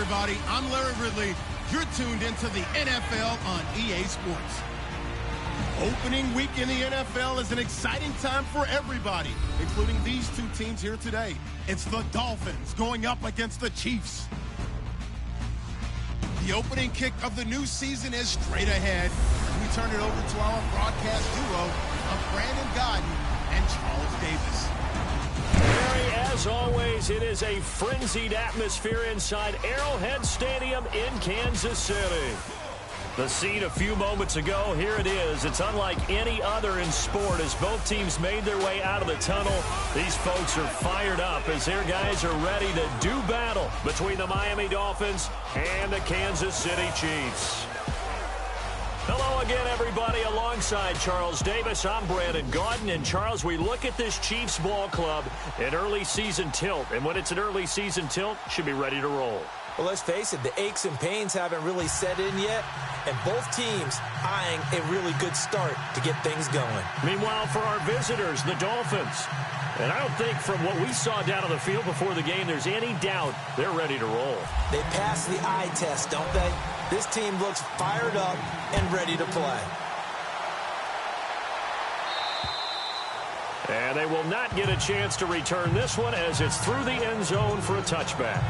everybody. I'm Larry Ridley. You're tuned into the NFL on EA Sports. Opening week in the NFL is an exciting time for everybody, including these two teams here today. It's the Dolphins going up against the Chiefs. The opening kick of the new season is straight ahead. We turn it over to our broadcast duo of Brandon Godden and Charles Davis. Barry, as always, it is a frenzied atmosphere inside Arrowhead Stadium in Kansas City. The scene a few moments ago, here it is. It's unlike any other in sport as both teams made their way out of the tunnel. These folks are fired up as their guys are ready to do battle between the Miami Dolphins and the Kansas City Chiefs. Hello again, everybody. Alongside Charles Davis, I'm Brandon Gaudin. And Charles, we look at this Chiefs ball club in early season tilt. And when it's an early season tilt, should be ready to roll. Well, let's face it, the aches and pains haven't really set in yet, and both teams eyeing a really good start to get things going. Meanwhile, for our visitors, the Dolphins. And I don't think from what we saw down on the field before the game, there's any doubt they're ready to roll. They pass the eye test, don't they? This team looks fired up and ready to play. And they will not get a chance to return this one as it's through the end zone for a touchback.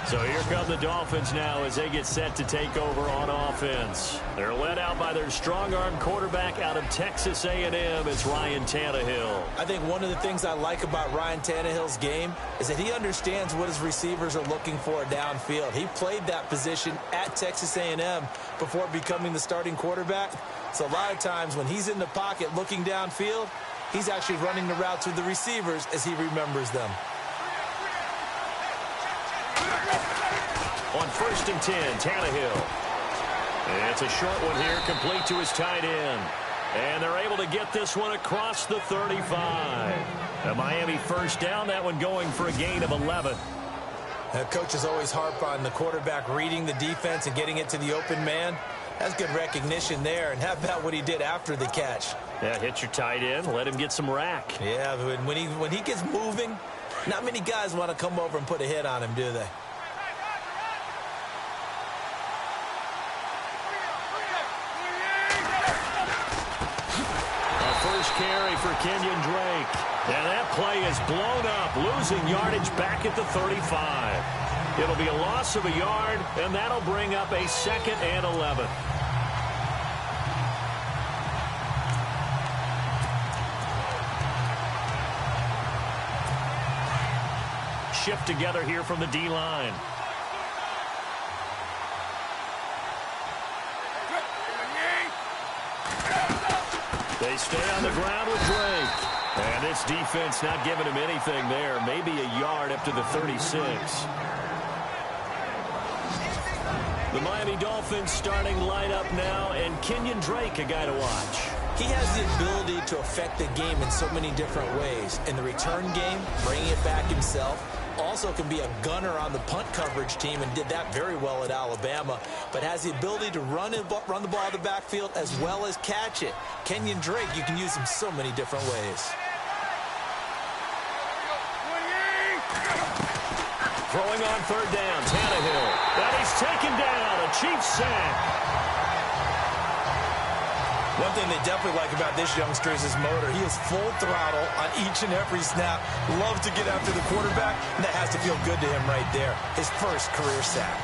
So here come the Dolphins now as they get set to take over on offense. They're led out by their strong-arm quarterback out of Texas A&M. It's Ryan Tannehill. I think one of the things I like about Ryan Tannehill's game is that he understands what his receivers are looking for downfield. He played that position at Texas A&M before becoming the starting quarterback. So a lot of times when he's in the pocket looking downfield, he's actually running the routes with the receivers as he remembers them. On 1st and 10, Tannehill. And it's a short one here, complete to his tight end. And they're able to get this one across the 35. A Miami first down, that one going for a gain of 11. Coaches always harp on the quarterback reading the defense and getting it to the open man. That's good recognition there. And how about what he did after the catch? Yeah, hit your tight end, let him get some rack. Yeah, when he gets moving, not many guys want to come over and put a hit on him, do they? Carry for Kenyon Drake. And that play is blown up, losing yardage back at the 35. It'll be a loss of a yard, and that'll bring up a 2nd and 11. Shift together here from the D-line. They stay on the ground with Drake. And this defense not giving him anything there. Maybe a yard up to the 36. The Miami Dolphins starting lineup now, and Kenyon Drake, a guy to watch. He has the ability to affect the game in so many different ways. In the return game, bringing it back himself. Also can be a gunner on the punt coverage team and did that very well at Alabama, but has the ability to run the ball out of the backfield as well as catch it. Kenyon Drake, you can use him so many different ways. Throwing on 3rd down, Tannehill. And he's taken down, a Chiefs sack. One thing they definitely like about this youngster is his motor. He is full throttle on each and every snap. Loves to get after the quarterback, and that has to feel good to him right there. His first career sack.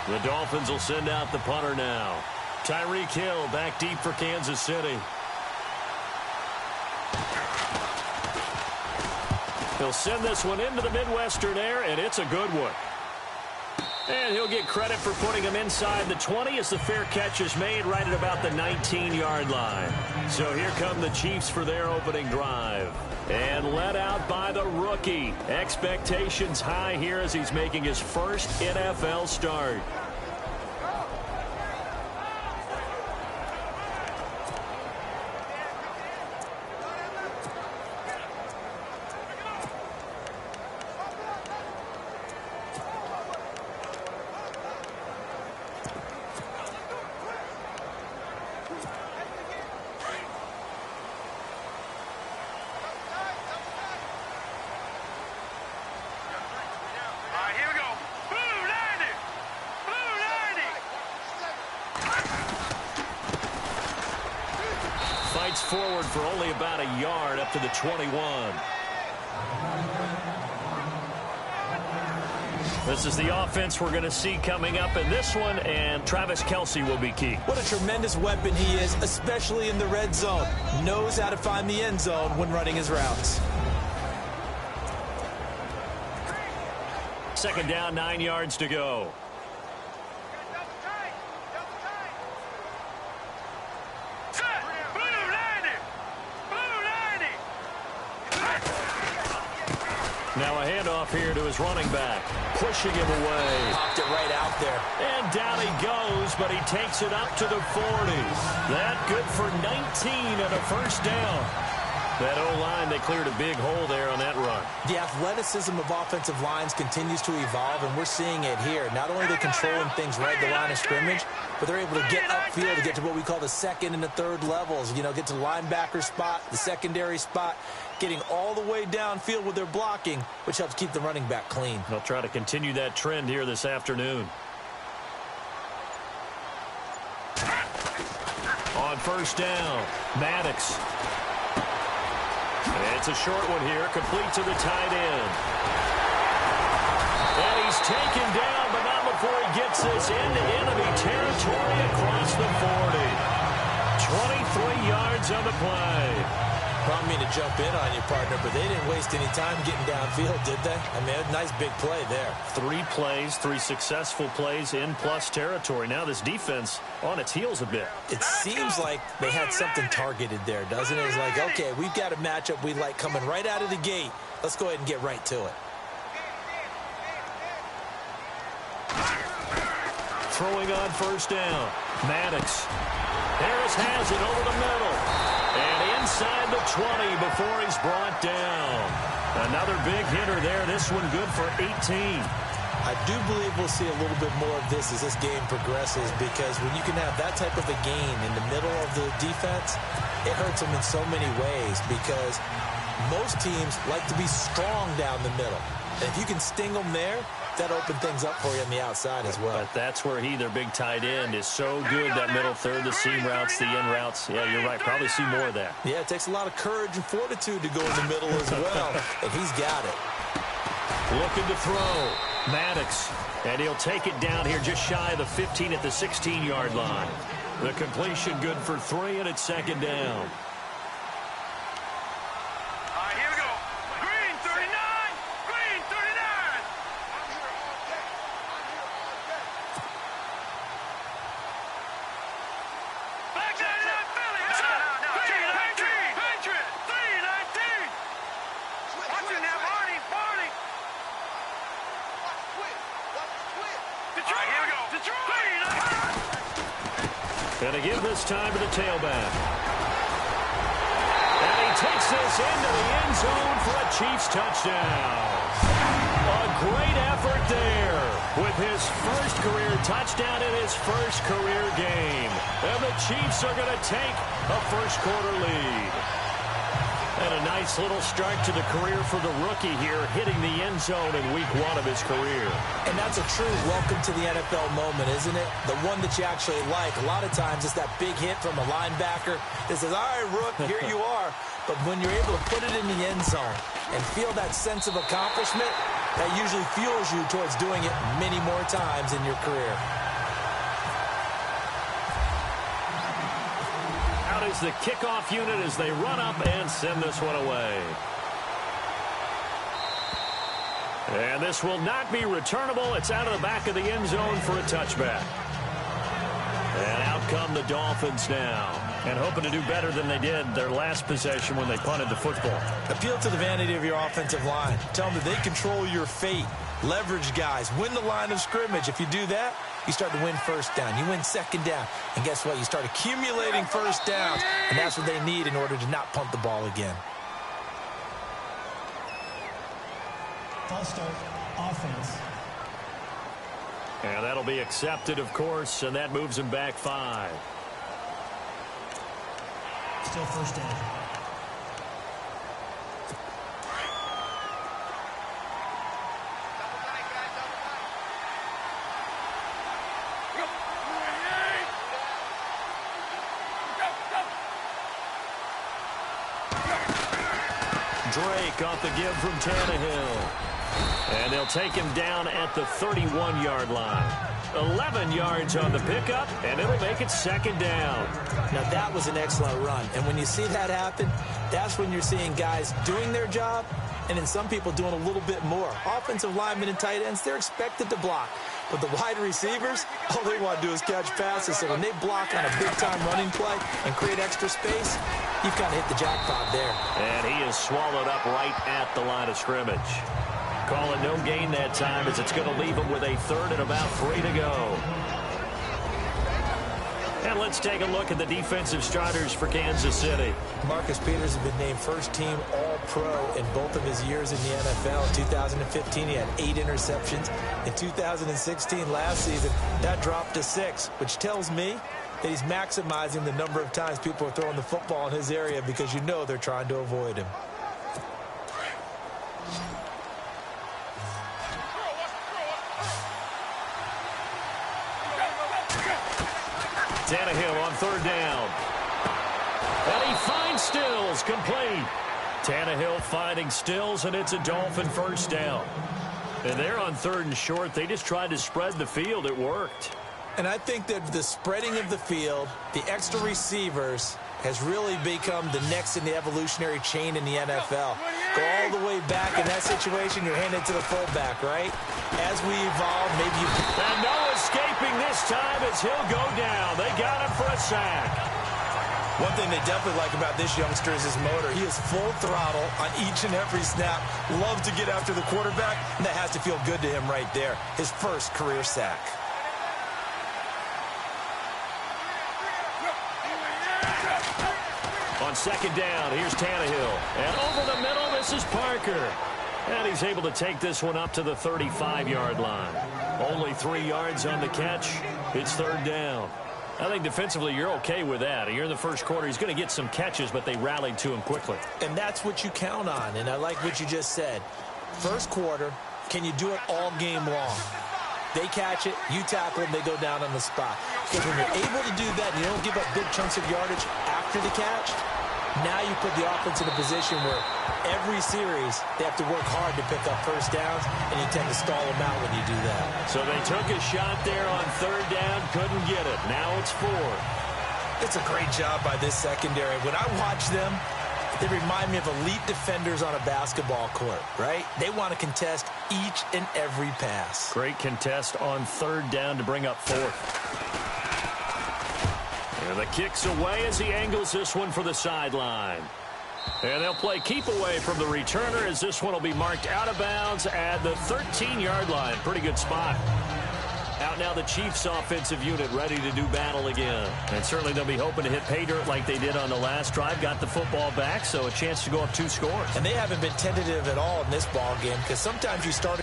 The Dolphins will send out the punter now. Tyreek Hill back deep for Kansas City. He'll send this one into the Midwestern air, and it's a good one. And he'll get credit for putting him inside the 20 as the fair catch is made right at about the 19-yard line. So here come the Chiefs for their opening drive. And led out by the rookie. Expectations high here as he's making his first NFL start. forward for only about a yard up to the 21. This is the offense we're going to see coming up in this one, and Travis Kelce will be key. What a tremendous weapon he is, especially in the red zone. Knows how to find the end zone when running his routes. Second down, 9 yards to go. Now a handoff here to his running back. Pushing him away. Popped it right out there. And down he goes, but he takes it up to the 40. That good for 19 and a first down. That O-line, they cleared a big hole there on that run. The athleticism of offensive lines continues to evolve, and we're seeing it here. Not only are they controlling things right at the line of scrimmage, but they're able to get upfield to get to what we call the second and the third levels. You know, get to the linebacker spot, the secondary spot, getting all the way downfield with their blocking, which helps keep the running back clean. They'll try to continue that trend here this afternoon. On first down, Maddox. It's a short one here, complete to the tight end. And he's taken down, but not before he gets this into enemy territory across the 40. 23 yards on the play. I don't mean to jump in on you, partner, but they didn't waste any time getting downfield, did they? I mean, a nice big play there. 3 plays, 3 successful plays in plus territory. Now this defense on its heels a bit. It seems like they had something targeted there, doesn't it? It's like, okay, we've got a matchup we like coming right out of the gate. Let's go ahead and get right to it. Throwing on first down. Maddox. Harris has it over the middle. And inside the 20 before he's brought down. Another big hitter there. This one good for 18. I do believe we'll see a little bit more of this as this game progresses, because when you can have that type of a gain in the middle of the defense, it hurts them in so many ways, because most teams like to be strong down the middle. And if you can sting them there, that open things up for you on the outside as well. But that's where their big tight end, is so good, that middle third, the seam routes, the in routes. Yeah, you're right. Probably see more of that. Yeah, it takes a lot of courage and fortitude to go in the middle as well, and he's got it. Looking to throw. Maddox. And he'll take it down here just shy of the 15 at the 16-yard line. The completion good for 3, and it's second down. And to give this time to the tailback. And he takes this into the end zone for a Chiefs touchdown. A great effort there with his first career touchdown in his first career game. And the Chiefs are going to take a first-quarter lead. And a nice little start to the career for the rookie here, hitting the end zone in week 1 of his career. And that's a true welcome to the NFL moment, isn't it? The one that you actually like. A lot of times it's that big hit from a linebacker that says, all right, Rook, here you are. But when you're able to put it in the end zone and feel that sense of accomplishment, that usually fuels you towards doing it many more times in your career. Out is the kickoff unit as they run up and send this one away. And this will not be returnable. It's out of the back of the end zone for a touchback. And out come the Dolphins now. And hoping to do better than they did their last possession when they punted the football. Appeal to the vanity of your offensive line. Tell them that they control your fate. Leverage guys. Win the line of scrimmage. If you do that, you start to win first down. You win second down. And guess what? You start accumulating first downs. And that's what they need in order to not punt the ball again. False start, offense. And that'll be accepted, of course, and that moves him back 5. Still first down. Drake off the give from Tannehill. And they'll take him down at the 31-yard line. 11 yards on the pickup, and it'll make it second down. Now, that was an excellent run. And when you see that happen, that's when you're seeing guys doing their job and then some people doing a little bit more. Offensive linemen and tight ends, they're expected to block. But the wide receivers, all they want to do is catch passes. So when they block on a big-time running play and create extra space, you've kind of hit the jackpot there. And he is swallowed up right at the line of scrimmage. Call it no gain that time as it's going to leave him with a third and about 3 to go. And let's take a look at the defensive starters for Kansas City. Marcus Peters has been named first-team All-Pro in both of his years in the NFL. In 2015, he had 8 interceptions. In 2016, last season, that dropped to 6, which tells me that he's maximizing the number of times people are throwing the football in his area because you know they're trying to avoid him. Tannehill on third down. And he finds Stills, complete. Tannehill finding Stills, and it's a Dolphin first down. And they're on third and short. They just tried to spread the field. It worked. And I think that the spreading of the field, the extra receivers, has really become the next in the evolutionary chain in the NFL. Go all the way back in that situation, you're handed to the fullback, right? As we evolve, maybe you... And no escaping this time as he'll go down. They got him for a sack. One thing they definitely like about this youngster is his motor. He is full throttle on each and every snap. Loves to get after the quarterback, and that has to feel good to him right there. His first career sack. On second down, here's Tannehill. And over the middle, this is Parker. And he's able to take this one up to the 35-yard line. Only 3 yards on the catch. It's third down. I think defensively you're okay with that. You're in the first quarter. He's going to get some catches, but they rallied to him quickly. And that's what you count on, and I like what you just said. First quarter, can you do it all game long? They catch it, you tackle them, they go down on the spot. Because when you're able to do that and you don't give up big chunks of yardage after the catch, now you put the offense in a position where every series they have to work hard to pick up first downs, and you tend to stall them out when you do that. So they took a shot there on third down, couldn't get it. Now it's 4. It's a great job by this secondary. When I watch them, they remind me of elite defenders on a basketball court, right? They want to contest each and every pass. Great contest on third down to bring up 4th. And the kick's away as he angles this one for the sideline. And they'll play keep away from the returner as this one will be marked out of bounds at the 13-yard line. Pretty good spot. Out now the Chiefs offensive unit ready to do battle again. And certainly they'll be hoping to hit pay dirt like they did on the last drive. Got the football back, so a chance to go up 2 scores. And they haven't been tentative at all in this ball game because sometimes you start...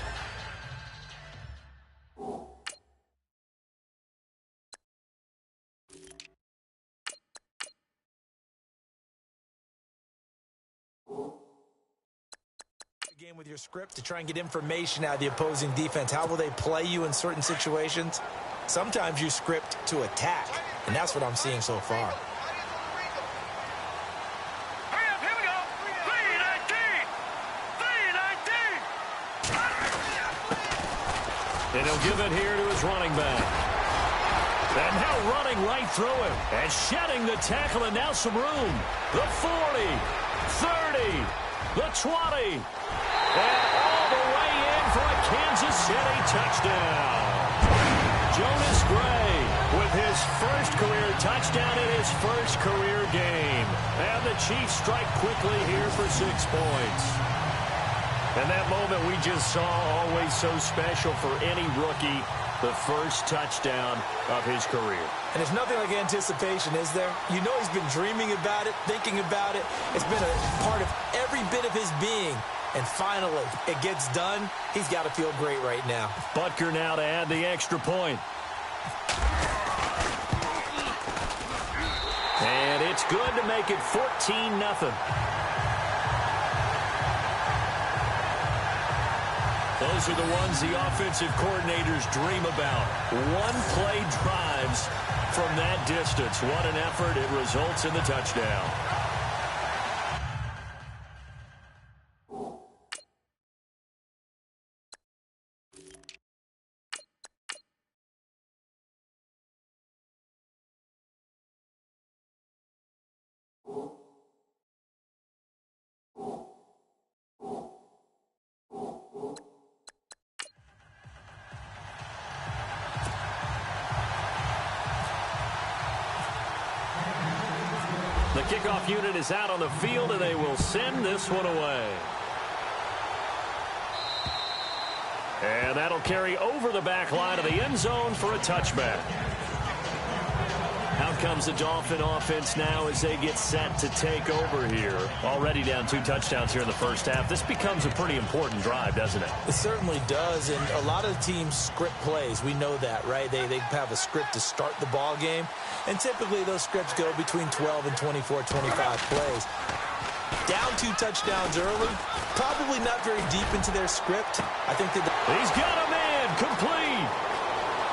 game with your script to try and get information out of the opposing defense. How will they play you in certain situations? Sometimes you script to attack, and that's what I'm seeing so far. Here we go. 3-19. And he'll give it here to his running back. And now running right through him and shedding the tackle, and now some room. The 40, 30, the 20. And all the way in for a Kansas City touchdown. Jonas Gray with his first career touchdown in his first career game. And the Chiefs strike quickly here for 6 points. And that moment we just saw, always so special for any rookie, the first touchdown of his career. And there's nothing like anticipation, is there? You know he's been dreaming about it, thinking about it. It's been a part of every bit of his being. And finally, it gets done. He's got to feel great right now. Butker now to add the extra point. And it's good to make it 14-0. Those are the ones the offensive coordinators dream about. One-play drives from that distance. What an effort. It results in the touchdown. kickoff unit is out on the field, and they will send this one away. And that'll carry over the back line of the end zone for a touchback. Out comes the Dolphin offense now as they get set to take over here. Already down 2 touchdowns here in the first half. This becomes a pretty important drive, doesn't it? It certainly does, and a lot of teams script plays. We know that, right? They have a script to start the ball game, and typically those scripts go between 12 and 24, 25 plays. Down 2 touchdowns early, probably not very deep into their script. I think that he's got a man complete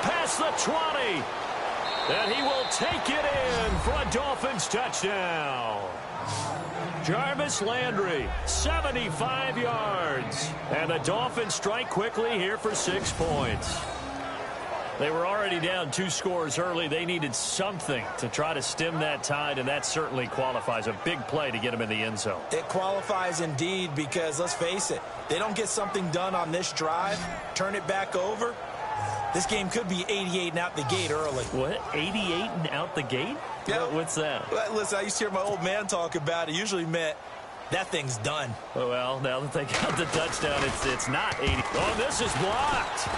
past the 20. And he will take it in for a Dolphins touchdown. Jarvis Landry, 75 yards. And the Dolphins strike quickly here for 6 points. They were already down 2 scores early. They needed something to try to stem that tide, and that certainly qualifies. A big play to get them in the end zone. It qualifies indeed because, let's face it, they don't get something done on this drive, turn it back over. This game could be 88 and out the gate early. What? 88 and out the gate? Yeah. What's that? Well, listen, I used to hear my old man talk about it. It usually meant that thing's done. Oh, well, now that they got the touchdown, it's not 80. Oh, this is blocked.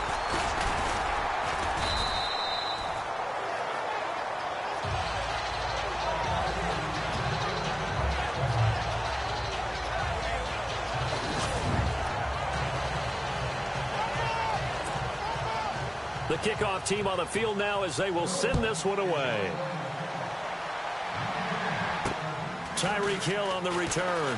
The kickoff team on the field now as they will send this one away. Tyreek Hill on the return.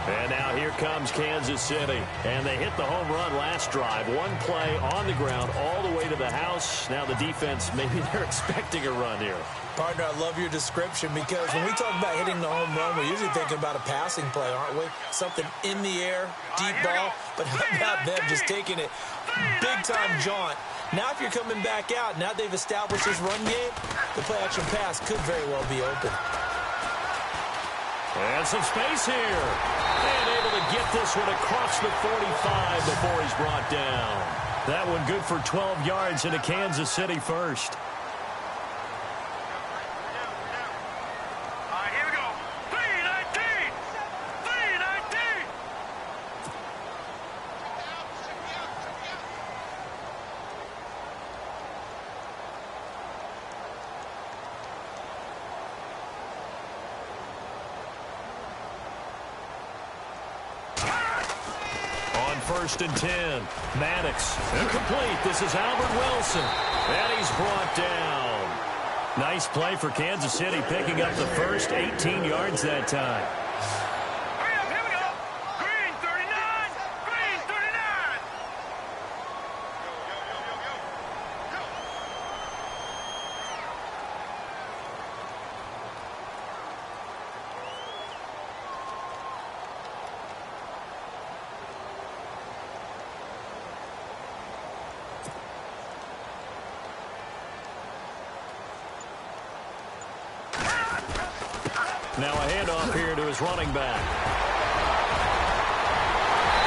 And now here comes Kansas City. And they hit the home run last drive. 1 play on the ground all the way to the house. Now the defense, maybe they're expecting a run here. Partner, I love your description because when we talk about hitting the home run, we're usually thinking about a passing play, aren't we? Something in the air, deep ball, but how about them just taking it big-time jaunt. Now if you're coming back out, now they've established this run game, the play-action pass could very well be open. And some space here. And able to get this one across the 45 before he's brought down. That one good for 12 yards into Kansas City first. First and 10. Maddox. Incomplete. This is Albert Wilson. And he's brought down. Nice play for Kansas City, picking up the first 18 yards that time. Here we go. Green 39. Green 39. Now a handoff here to his running back.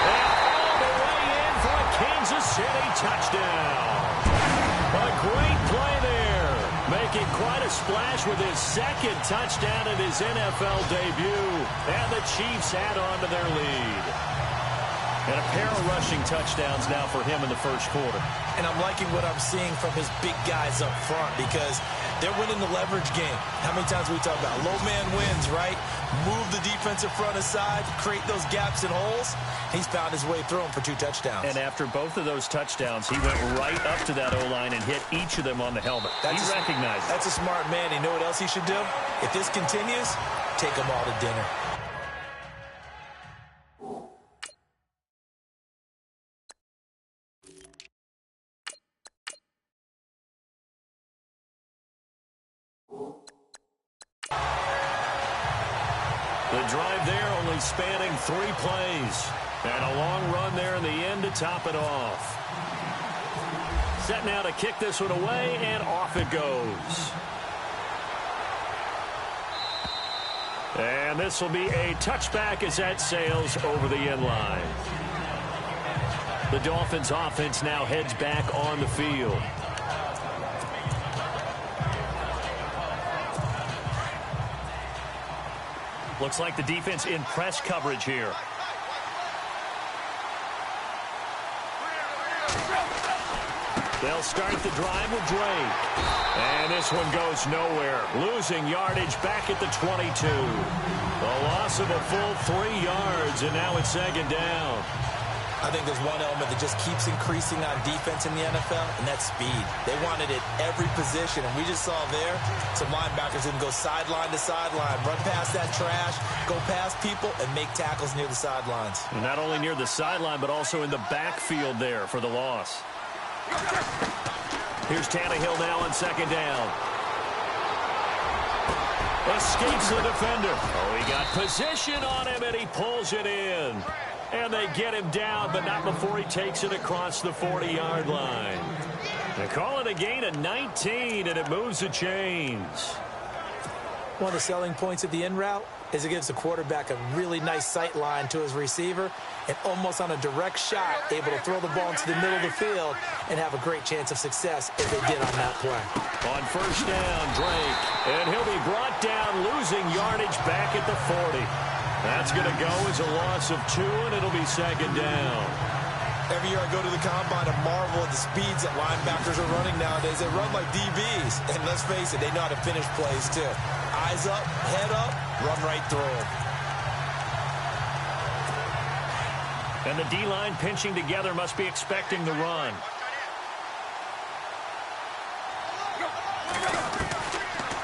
And all the way in for a Kansas City touchdown. A great play there. Making quite a splash with his 2nd touchdown in his NFL debut. And the Chiefs add on to their lead. And a pair of rushing touchdowns now for him in the first quarter. And I'm liking what I'm seeing from his big guys up front because they're winning the leverage game. How many times we talk about low man wins, right? Move the defensive front aside, create those gaps and holes. He's found his way through them for 2 touchdowns. And after both of those touchdowns, he went right up to that O-line and hit each of them on the helmet. He recognized it. That's a smart man. You know what else he should do? If this continues, take them all to dinner. The drive there only spanning 3 plays. And a long run there in the end to top it off. Set now to kick this one away, and off it goes. And this will be a touchback as that sails over the end line. The Dolphins offense now heads back on the field. Looks like the defense in press coverage here. They'll start the drive with Drake. And this one goes nowhere. Losing yardage back at the 22. A loss of a full 3 yards, and now it's second down. I think there's one element that just keeps increasing on defense in the NFL, and that's speed. They want it at every position, and we just saw there some linebackers that can go sideline to sideline, run past that trash, go past people, and make tackles near the sidelines. And not only near the sideline, but also in the backfield there for the loss. Here's Tannehill now on second down. Escapes the defender. Oh, he got position on him, and he pulls it in. And they get him down, but not before he takes it across the 40-yard line. They call it a gain of 19, and it moves the chains. One of the selling points of the in route is it gives the quarterback a really nice sight line to his receiver and almost on a direct shot able to throw the ball into the middle of the field and have a great chance of success as they did on that play. On first down, Drake. And he'll be brought down, losing yardage back at the 40. That's going to go as a loss of 2, and it'll be second down. Every year I go to the combine and marvel at the speeds that linebackers are running nowadays. They run like DBs. And let's face it, they know how to finish plays too. Eyes up, head up, run right through them. And the D-line pinching together must be expecting the run.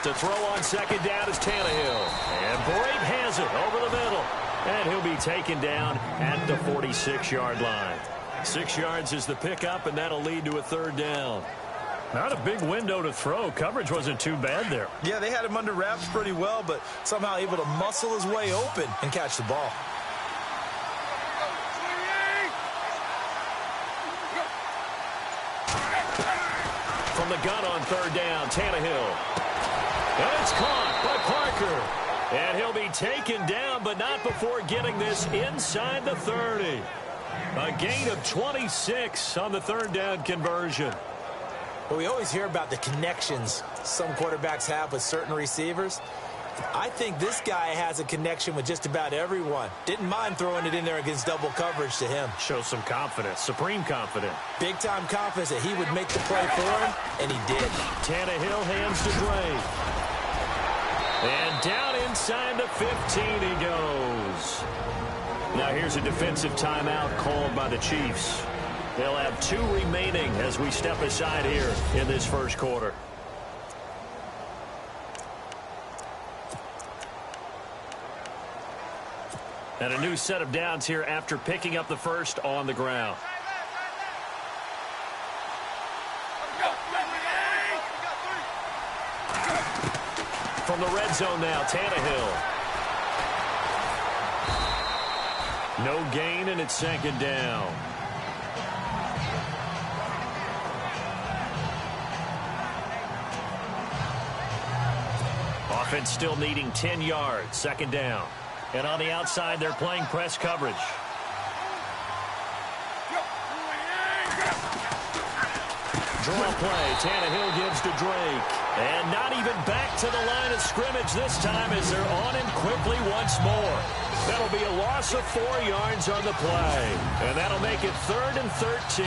To throw on second down is Tannehill. And Boyd has it over the middle. And he'll be taken down at the 46-yard line. 6 yards is the pickup, and that'll lead to a third down. Not a big window to throw. Coverage wasn't too bad there. Yeah, they had him under wraps pretty well, but somehow able to muscle his way open and catch the ball. From the gun on third down, Tannehill. And it's caught by Parker. And he'll be taken down, but not before getting this inside the 30. A gain of 26 on the third down conversion. But we always hear about the connections some quarterbacks have with certain receivers. I think this guy has a connection with just about everyone. Didn't mind throwing it in there against double coverage to him. Shows some confidence, supreme confidence. Big-time confidence that he would make the play for him, and he did. Tannehill hands to Drake. And down inside the 15 he goes. Now here's a defensive timeout called by the Chiefs. They'll have 2 remaining as we step aside here in this first quarter. And a new set of downs here after picking up the first on the ground. From the red zone now, Tannehill. No gain, and it's second down. Offense still needing 10 yards, second down. And on the outside, they're playing press coverage. Draw play. Tannehill gives to Drake. And not even back to the line of scrimmage this time as they're on him quickly once more. That'll be a loss of 4 yards on the play. And that'll make it 3rd and 13.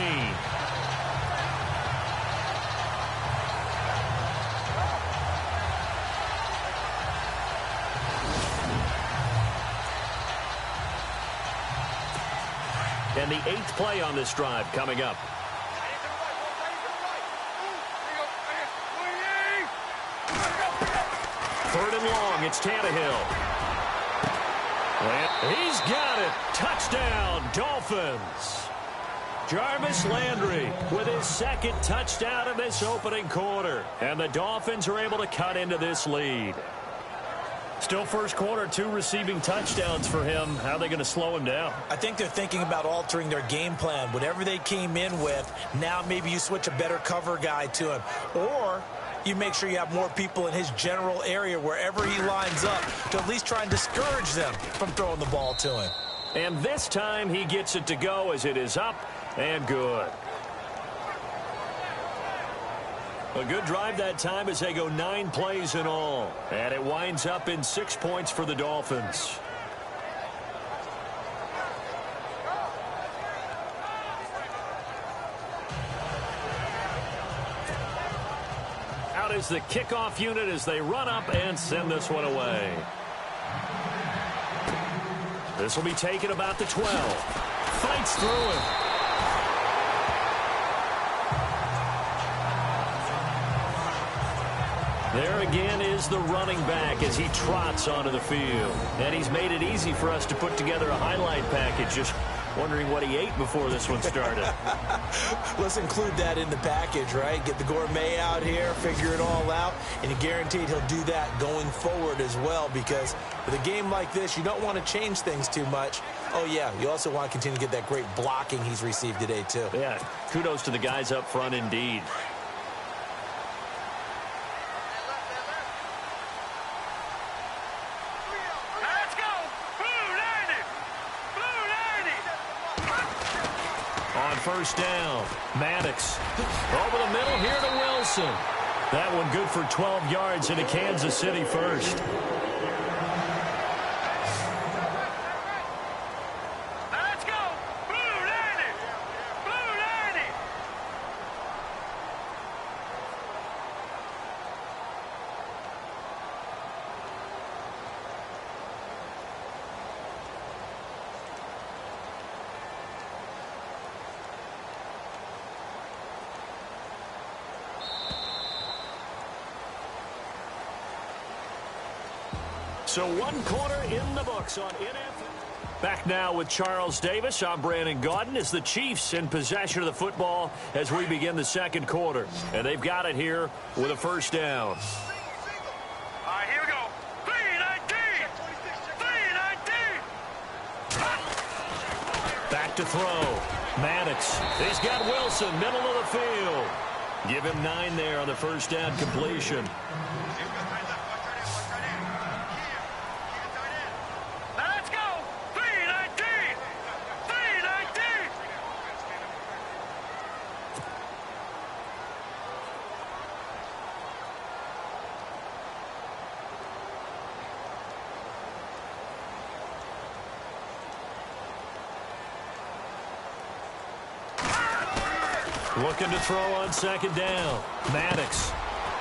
And the 8th play on this drive coming up. Third and long, it's Tannehill. And he's got it. Touchdown, Dolphins. Jarvis Landry with his 2nd touchdown in this opening quarter. And the Dolphins are able to cut into this lead. Still first quarter, 2 receiving touchdowns for him. How are they going to slow him down? I think they're thinking about altering their game plan. Whatever they came in with, now maybe you switch a better cover guy to him. Or you make sure you have more people in his general area wherever he lines up to at least try and discourage them from throwing the ball to him. And this time he gets it to go as it is up And good. A good drive that time as they go 9 plays in all. And it winds up in 6 points for the Dolphins. Out is the kickoff unit as they run up and send this one away. This will be taken about the 12. Fights through it. There again is the running back as he trots onto the field. And he's made it easy for us to put together a highlight package. Just wondering what he ate before this one started. Let's include that in the package, right? Get the gourmet out here, figure it all out, and you're guaranteed he'll do that going forward as well, because with a game like this, you don't want to change things too much. Oh, yeah, you also want to continue to get that great blocking he's received today, too. Yeah, kudos to the guys up front indeed. First down. Maddox over the middle here to Wilson. That one good for 12 yards into Kansas City first. Let's go. Blue 90. Blue 90. So 1 quarter in the books on NFL. Back now with Charles Davis. I'm Brandon Gaudin. As the Chiefs in possession of the football as we begin the second quarter. And they've got it here with a first down. All right, here we go. 319. 319. Back to throw. Maddox. He's got Wilson, middle of the field. Give him 9 there on the first down completion. Looking to throw on second down. Maddox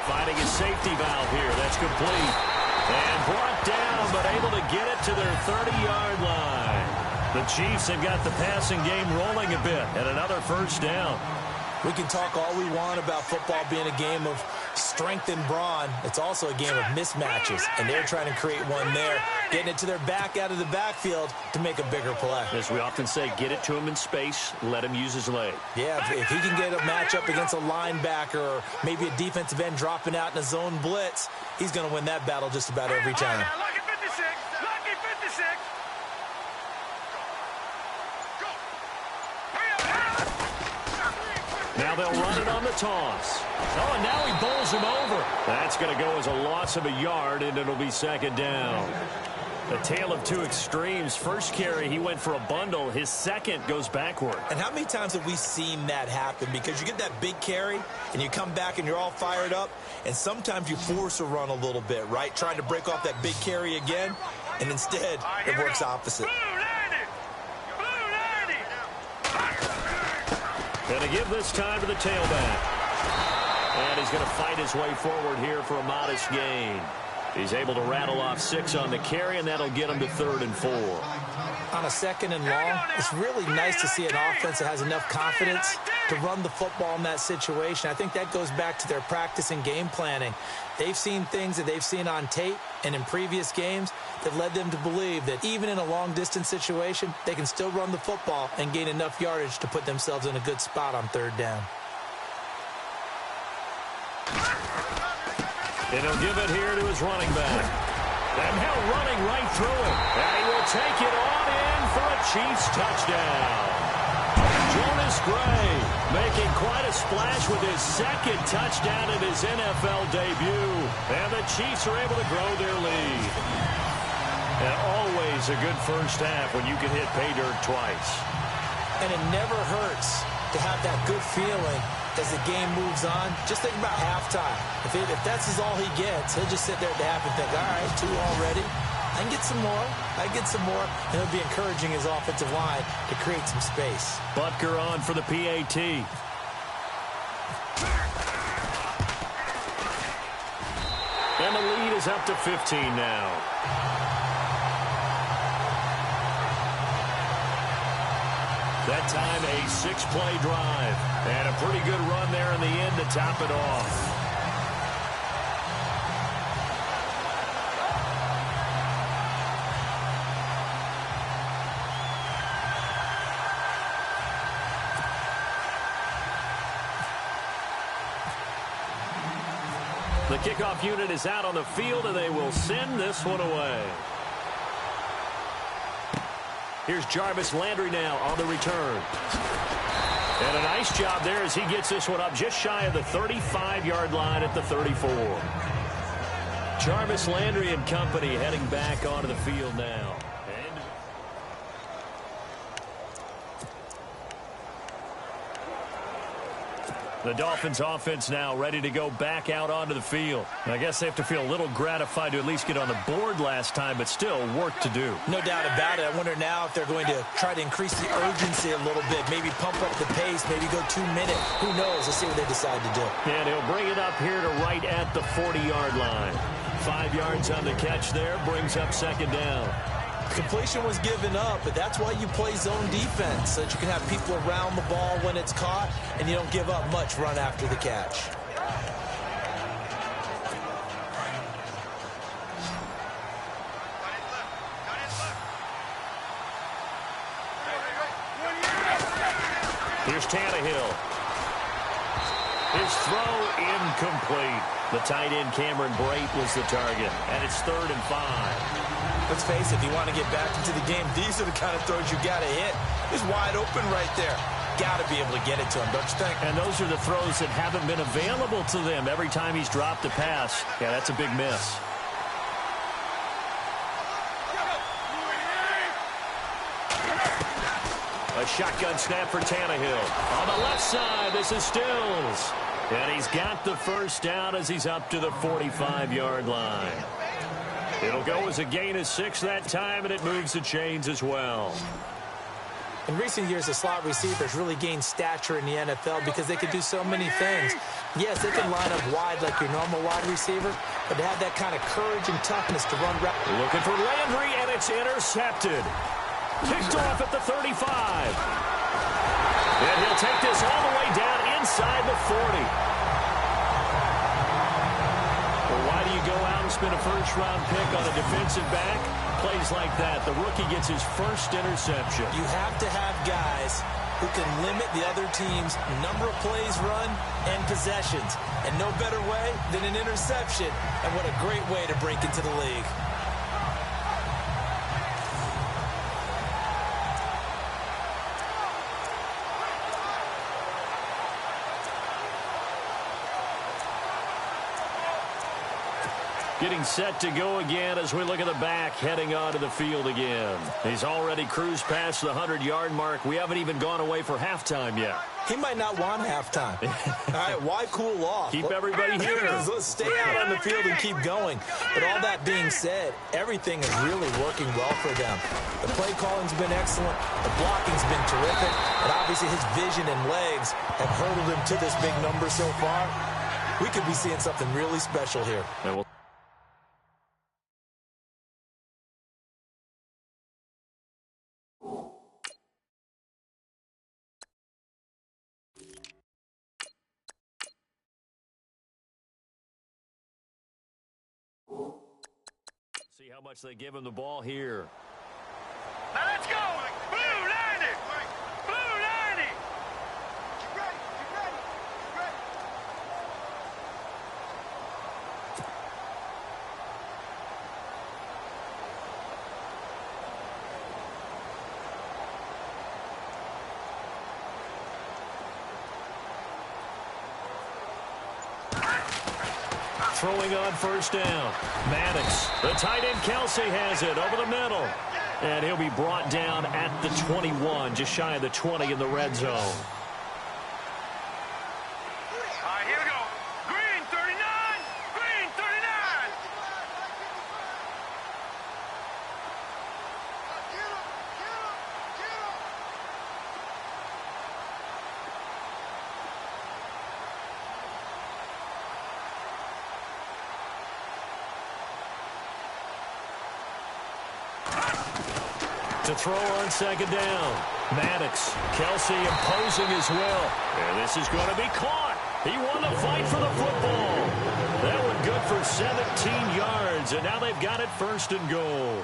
finding a safety valve here. That's complete. And brought down, but able to get it to their 30-yard line. The Chiefs have got the passing game rolling a bit. And another first down. We can talk all we want about football being a game of strength and brawn. It's also a game of mismatches, and they're trying to create one there, getting it to their back out of the backfield to make a bigger play. As we often say, get it to him in space, let him use his leg. Yeah, if he can get a matchup against a linebacker or maybe a defensive end dropping out in a zone blitz, he's going to win that battle just about every time. Lucky 56. Lucky 56. Now they'll run it on the toss. Oh, and now he bowls him over. That's going to go as a loss of a yard, and it'll be second down. A tale of two extremes. First carry, he went for a bundle. His second goes backward. And how many times have we seen that happen? Because you get that big carry, and you come back, and you're all fired up, and sometimes you force a run a little bit, right? Trying to break off that big carry again, and instead it works opposite. Going to give this time to the tailback. And he's going to fight his way forward here for a modest gain. He's able to rattle off 6 on the carry, and that'll get him to 3rd and 4. On a 2nd and long, it's really nice to see an offense that has enough confidence to run the football in that situation. I think that goes back to their practice and game planning. They've seen things that they've seen on tape and in previous games that led them to believe that even in a long-distance situation, they can still run the football and gain enough yardage to put themselves in a good spot on 3rd down. And he'll give it here to his running back. And he'll running right through it. And he will take it on in for a Chiefs touchdown. Jonas Gray making quite a splash with his 2nd touchdown in his NFL debut. And the Chiefs are able to grow their lead. And always a good first half when you can hit pay dirt twice. And it never hurts to have that good feeling as the game moves on. Just think about halftime. If that's all he gets, he'll just sit there at the half and think, all right, 2 already. I can get some more. And it'll be encouraging his offensive line to create some space. Butker on for the PAT. And the lead is up to 15 now. That time, a 6-play drive. And a pretty good run there in the end to top it off. The kickoff unit is out on the field, and they will send this one away. Here's Jarvis Landry now on the return. And a nice job there as he gets this one up just shy of the 35-yard line at the 34. Jarvis Landry and company heading back onto the field now. The Dolphins offense now ready to go back out onto the field. And I guess they have to feel a little gratified to at least get on the board last time, but still work to do. No doubt about it. I wonder now if they're going to try to increase the urgency a little bit, maybe pump up the pace, maybe go 2 minutes. Who knows? Let's see what they decide to do. And he'll bring it up here to right at the 40-yard line. 5 yards on the catch there, brings up second down. Completion was given up, but that's why you play zone defense, so that you can have people around the ball when it's caught, and you don't give up much run after the catch. Here's Tannehill. His throw incomplete. The tight end Cameron Brate was the target, and it's 3rd and 5. Let's face it, if you want to get back into the game, these are the kind of throws you got to hit. He's wide open right there. Got to be able to get it to him, don't you think? And those are the throws that haven't been available to them every time he's dropped a pass. Yeah, that's a big miss. A shotgun snap for Tannehill. On the left side, this is Stills. And he's got the first down as he's up to the 45-yard line. It'll go as a gain of 6 that time, and it moves the chains as well. In recent years, the slot receivers really gained stature in the NFL because they could do so many things. Yes, they can line up wide like your normal wide receiver, but to have that kind of courage and toughness to run. Looking for Landry, and it's intercepted. Kicked off at the 35. And he'll take this all the way down inside the 40. Well, why do you go out and spend a first-round pick on a defensive back? Plays like that. The rookie gets his first interception. You have to have guys who can limit the other team's number of plays run and possessions. And no better way than an interception. And what a great way to break into the league. Getting set to go again as we look at the back, heading onto the field again. He's already cruised past the 100-yard mark. We haven't even gone away for halftime yet. He might not want halftime. All right, why cool off? Keep everybody here. Let's stay out on the field and keep going. But all that being said, everything is really working well for them. The play calling's been excellent. The blocking's been terrific. And obviously his vision and legs have hurdled him to this big number so far. We could be seeing something really special here. See how much they give him the ball here. Now let's go. Blue 90. Blue 90. Get ready. Get ready. Get ready. Throwing on first down. Maddox. The tight end Kelsey has it over the middle. And he'll be brought down at the 21, just shy of the 20 in the red zone. All right, here we go. Green 39. Green 39. To throw on second down. Maddox. Kelsey imposing his will. And this is going to be caught. He won the fight for the football. That one good for 17 yards. And now they've got it first and goal.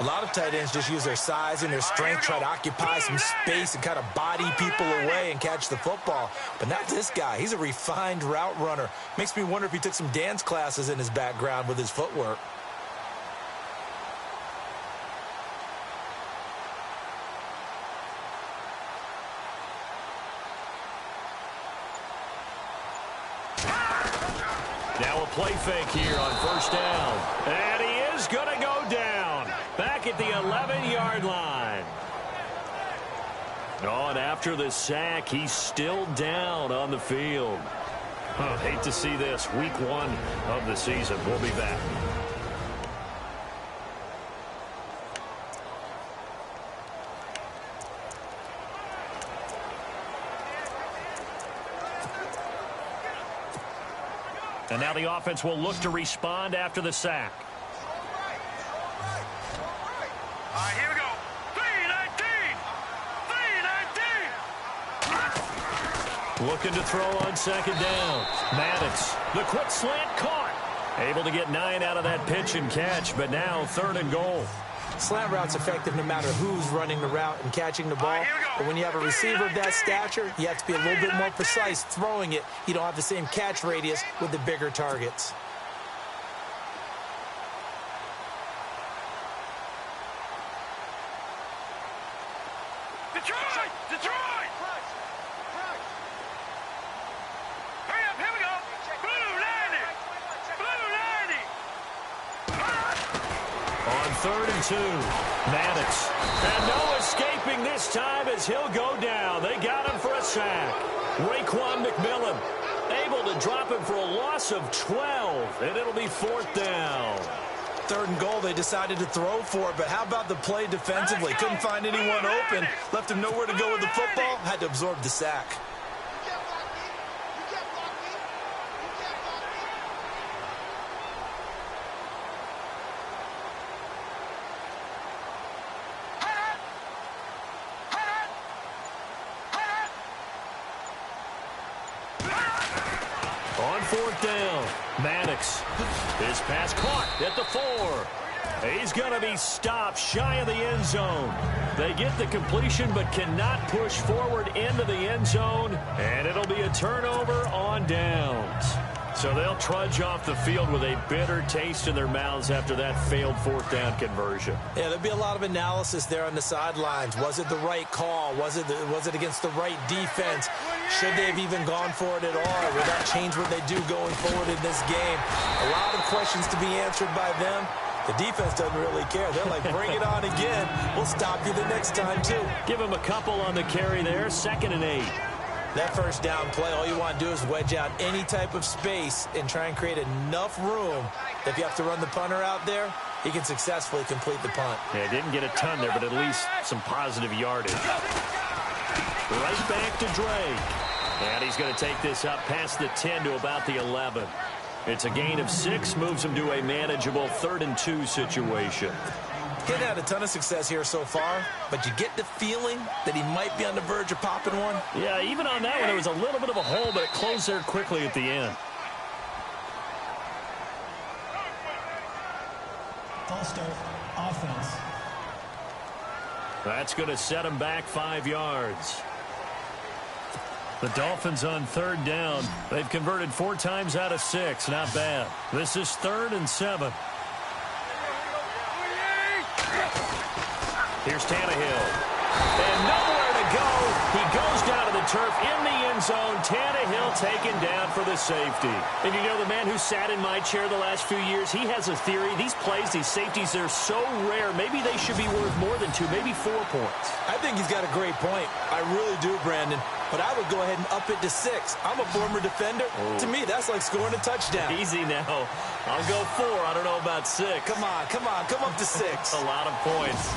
A lot of tight ends just use their size and their strength, try to occupy some space and kind of body people away and catch the football. But not this guy. He's a refined route runner. Makes me wonder if he took some dance classes in his background with his footwork. Now a play fake here on first down. And he is going to go down. Back at the 11-yard line. Oh, and after the sack, he's still down on the field. Hate to see this. Week 1 of the season. We'll be back. And now the offense will look to respond after the sack. All right, here we go. 3-19. Looking to throw on second down. Maddox, the quick slant caught. Able to get 9 out of that pitch and catch, but now third and goal. Slant route's effective no matter who's running the route and catching the ball. But when you have a receiver of that stature, you have to be a little bit more precise throwing it. You don't have the same catch radius with the bigger targets. Detroit! Detroit! Hurry up, here we go. Blue 90. Blue 90. On third and 2, Maddox. And no escaping this time as he'll go down. They got him for a sack. Raekwon McMillan able to drop him for a loss of 12, and it'll be fourth down. Third and goal, they decided to throw for it, but how about the play defensively? Couldn't find anyone open, left him nowhere to go with the football, had to absorb the sack. On fourth down, Maddox. His pass caught at the 4. He's going to be stopped shy of the end zone. They get the completion but cannot push forward into the end zone, and it'll be a turnover on downs. So they'll trudge off the field with a bitter taste in their mouths after that failed fourth down conversion. Yeah, there'll be a lot of analysis there on the sidelines. Was it the right call? Was it against the right defense? Should they have even gone for it at all? Will that change what they do going forward in this game? A lot of questions to be answered by them. The defense doesn't really care. They're like, bring it on again. We'll stop you the next time, too. Give him a couple on the carry there, 2nd and 8. That first down play, all you want to do is wedge out any type of space and try and create enough room that if you have to run the punter out there, he can successfully complete the punt. Yeah, didn't get a ton there, but at least some positive yardage. Right back to Drake. And he's going to take this up past the 10 to about the 11. It's a gain of 6, moves him to a manageable 3rd and 2 situation. He's had a ton of success here so far, but you get the feeling that he might be on the verge of popping one. Yeah, even on that one, there was a little bit of a hole, but it closed there quickly at the end. False start, offense. That's going to set him back 5 yards. The Dolphins on 3rd down. They've converted 4 times out of 6. Not bad. This is 3rd and 7. Here's Tannehill. And nowhere to go. He goes down to the turf in the end zone. Tannehill taken down for the safety. And you know, the man who sat in my chair the last few years, he has a theory. These plays, these safeties, they're so rare. Maybe they should be worth more than 2, maybe 4 points. I think he's got a great point. I really do, Brandon. But I would go ahead and up it to 6. I'm a former defender. Oh. To me, that's like scoring a touchdown. Easy now. I'll go 4. I don't know about 6. Come on. Come up to 6. A lot of points.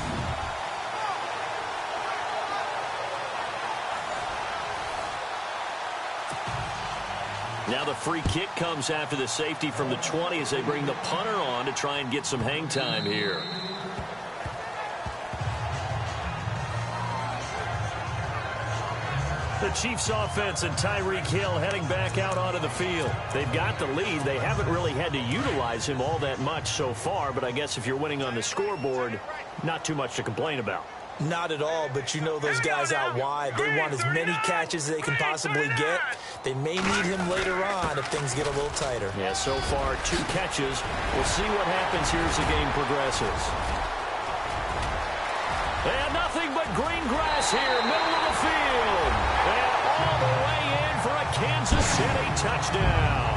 Now the free kick comes after the safety from the 20 as they bring the punter on to try and get some hang time here. The Chiefs offense and Tyreek Hill heading back out onto the field. They've got the lead. They haven't really had to utilize him all that much so far, but I guess if you're winning on the scoreboard, not too much to complain about. Not at all, but you know those guys out wide. They want as many catches as they can possibly get. They may need him later on if things get a little tighter. Yeah, so far 2 catches. We'll see what happens here as the game progresses. And nothing but green grass here, middle of the field. And all the way in for a Kansas City touchdown.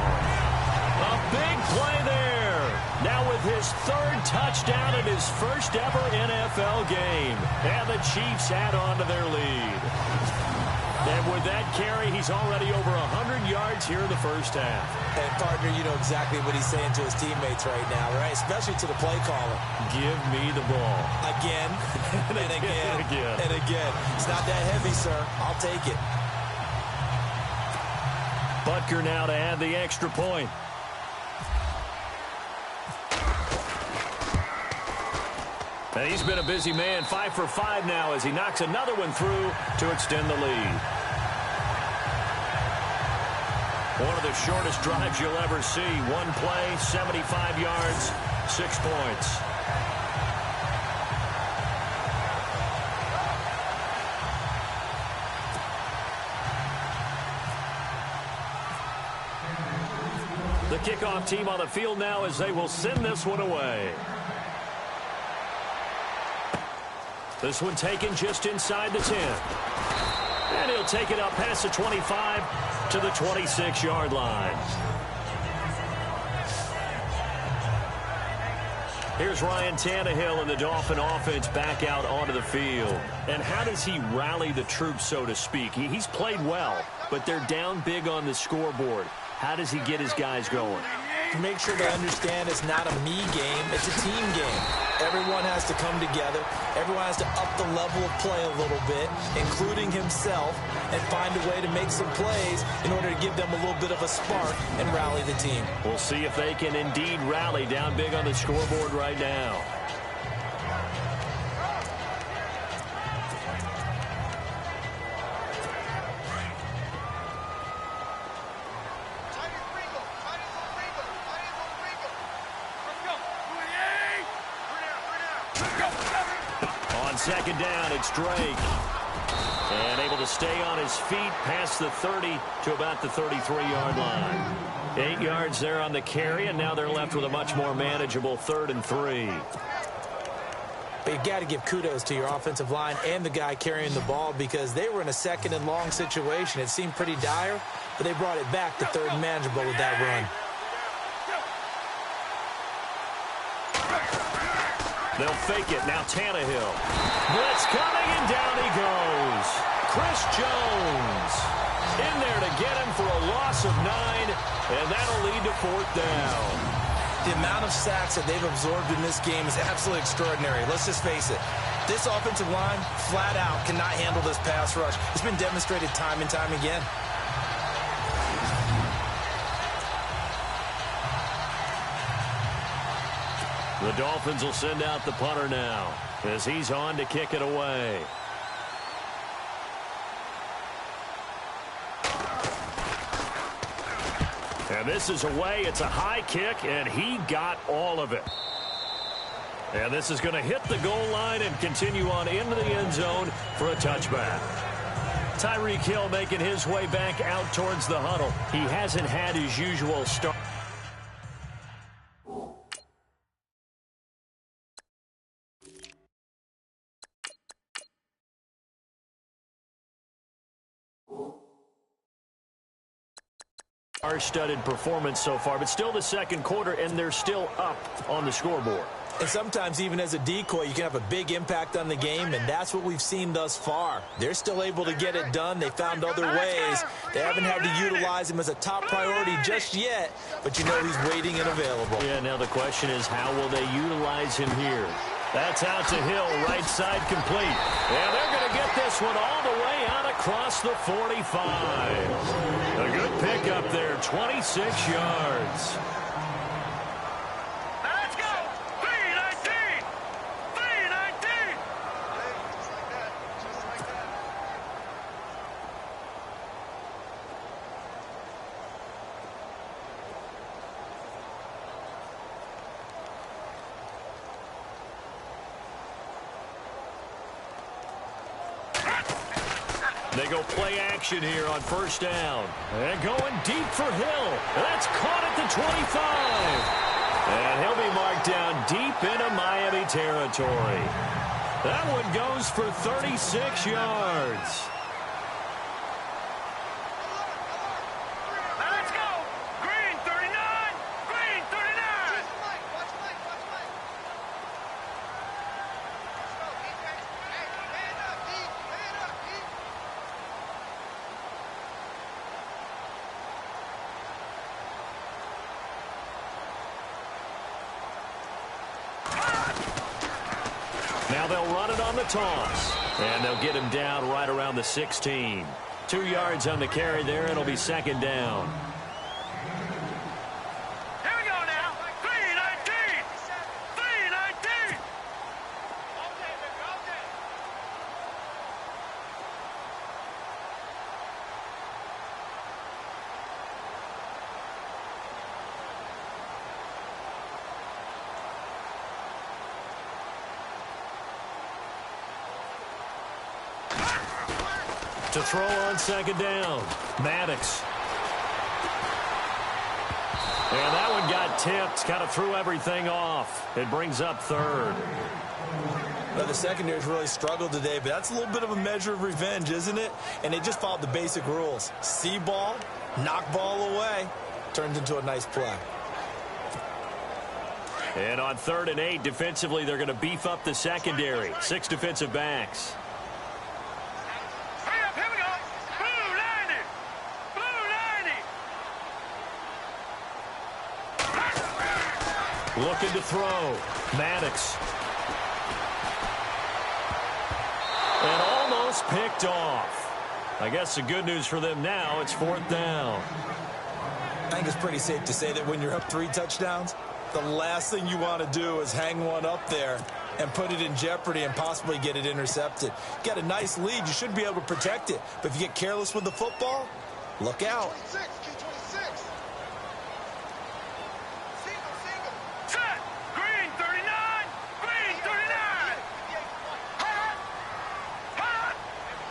A big play there. Now with his 3rd touchdown in his first ever NFL game. And the Chiefs add on to their lead. And with that carry, he's already over 100 yards here in the first half. And, partner, you know exactly what he's saying to his teammates right now, right? Especially to the play caller. Give me the ball. Again, and again, and again. It's not that heavy, sir. I'll take it. Butker now to add the extra point. And he's been a busy man, 5 for 5 now as he knocks another one through to extend the lead. One of the shortest drives you'll ever see. 1 play, 75 yards, 6 points. The kickoff team on the field now as they will send this one away. This one taken just inside the 10. And he'll take it up past the 25 to the 26-yard line. Here's Ryan Tannehill and the Dolphin offense back out onto the field. And how does he rally the troops, so to speak? He's played well, but they're down big on the scoreboard. How does he get his guys going? To make sure they understand it's not a me game, it's a team game. Everyone has to come together. Everyone has to up the level of play a little bit, including himself, and find a way to make some plays in order to give them a little bit of a spark and rally the team. We'll see if they can indeed rally down big on the scoreboard right now. Second down, it's Drake. And able to stay on his feet past the 30 to about the 33-yard line. 8 yards there on the carry, and now they're left with a much more manageable 3rd and 3. But you've got to give kudos to your offensive line and the guy carrying the ball because they were in a 2nd and long situation. It seemed pretty dire, but they brought it back to 3rd and manageable with that run. They'll fake it. Now Tannehill. Blitz coming, and down he goes. Chris Jones in there to get him for a loss of 9, and that'll lead to 4th down. The amount of sacks that they've absorbed in this game is absolutely extraordinary. Let's just face it. This offensive line, flat out, cannot handle this pass rush. It's been demonstrated time and time again. The Dolphins will send out the punter now as he's on to kick it away. And this is away. It's a high kick, and he got all of it. And this is going to hit the goal line and continue on into the end zone for a touchback. Tyreek Hill making his way back out towards the huddle. He hasn't had his usual start. star-studded performance so far, but still the second quarter, and they're still up on the scoreboard. And sometimes even as a decoy, you can have a big impact on the game, and that's what we've seen thus far. They're still able to get it done. They found other ways. They haven't had to utilize him as a top priority just yet, but you know he's waiting and available. Yeah, now the question is, how will they utilize him here? That's out to Hill, right side complete. And they're going to get this one all the way out across the 45. A good pick up there, 26 yards. Let's go! 319! 319! Just like that. Just like that. They go play action here on first down. And going deep for Hill. That's caught at the 25. And he'll be marked down deep into Miami territory. That one goes for 36 yards. Let's go! Green 39! Green 39! Watch Mike, watch Mike, watch Mike. Let's go, D-J. Hey, hand up, D. Hand up, D. Now they'll run it on the toss. And they'll get him down right around the 16. 2 yards on the carry there. It'll be second down. Here we go now. 319! 319! All day, baby, all day. To throw on second down, Maddox. And that one got tipped, kind of threw everything off. It brings up third. Well, the secondary's really struggled today, but that's a little bit of a measure of revenge, isn't it? And they just followed the basic rules. See ball, knock ball away. Turns into a nice play. And on 3rd and 8, defensively, they're going to beef up the secondary. 6 defensive backs. Hurry up, here we go. Blue 90! Blue 90! Looking to throw. Maddox. And almost picked off. I guess the good news for them now, it's 4th down. I think it's pretty safe to say that when you're up 3 touchdowns, the last thing you want to do is hang one up there and put it in jeopardy and possibly get it intercepted. Get a nice lead, you should be able to protect it. But if you get careless with the football, look out. 26, Q26. Single. Set. Green 39. Green 39. Hot. Hot.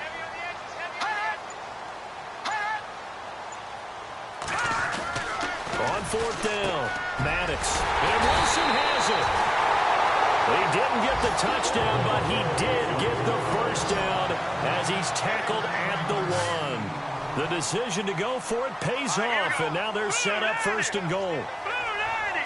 Heavy on the edges. Hot. Hot. On 4th down, Maddox. And Wilson has it. He didn't get the touchdown, but he did get the first down as he's tackled at the 1. The decision to go for it pays off, and now they're set up 1st and goal. Blue 90.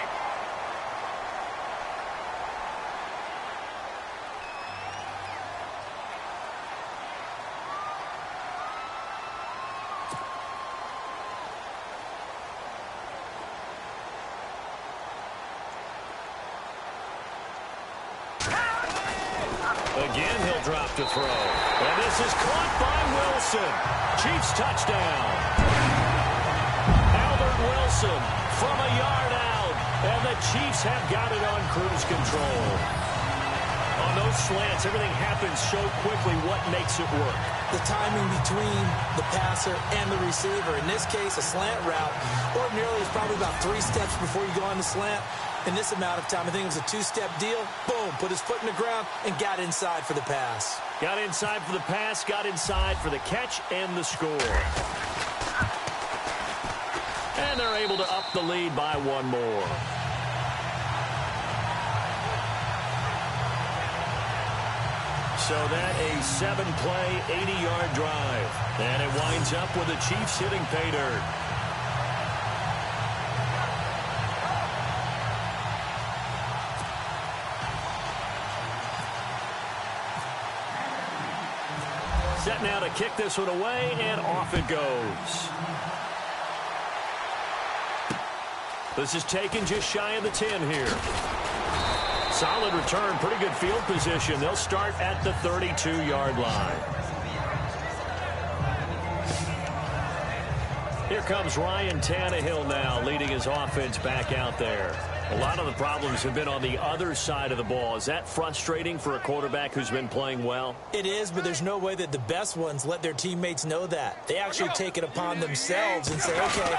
Again, he'll drop to throw. And this is caught by Wilson. Chiefs touchdown. Albert Wilson from a yard out. And the Chiefs have got it on cruise control. On those slants, everything happens so quickly. What makes it work? The timing between the passer and the receiver. In this case, a slant route ordinarily is probably about 3 steps before you go on the slant. In this amount of time, I think it was a 2-step deal. Boom, put his foot in the ground and got inside for the pass. Got inside for the pass, got inside for the catch and the score. And they're able to up the lead by 1 more. So that a 7-play, 80-yard drive. And it winds up with the Chiefs hitting pay dirt. Set now to kick this one away, and off it goes. This is taken just shy of the 10 here. Solid return, pretty good field position. They'll start at the 32-yard line. Here comes Ryan Tannehill now, leading his offense back out there. A lot of the problems have been on the other side of the ball. Is that frustrating for a quarterback who's been playing well? It is, but there's no way that the best ones let their teammates know that. They actually take it upon themselves and say, okay,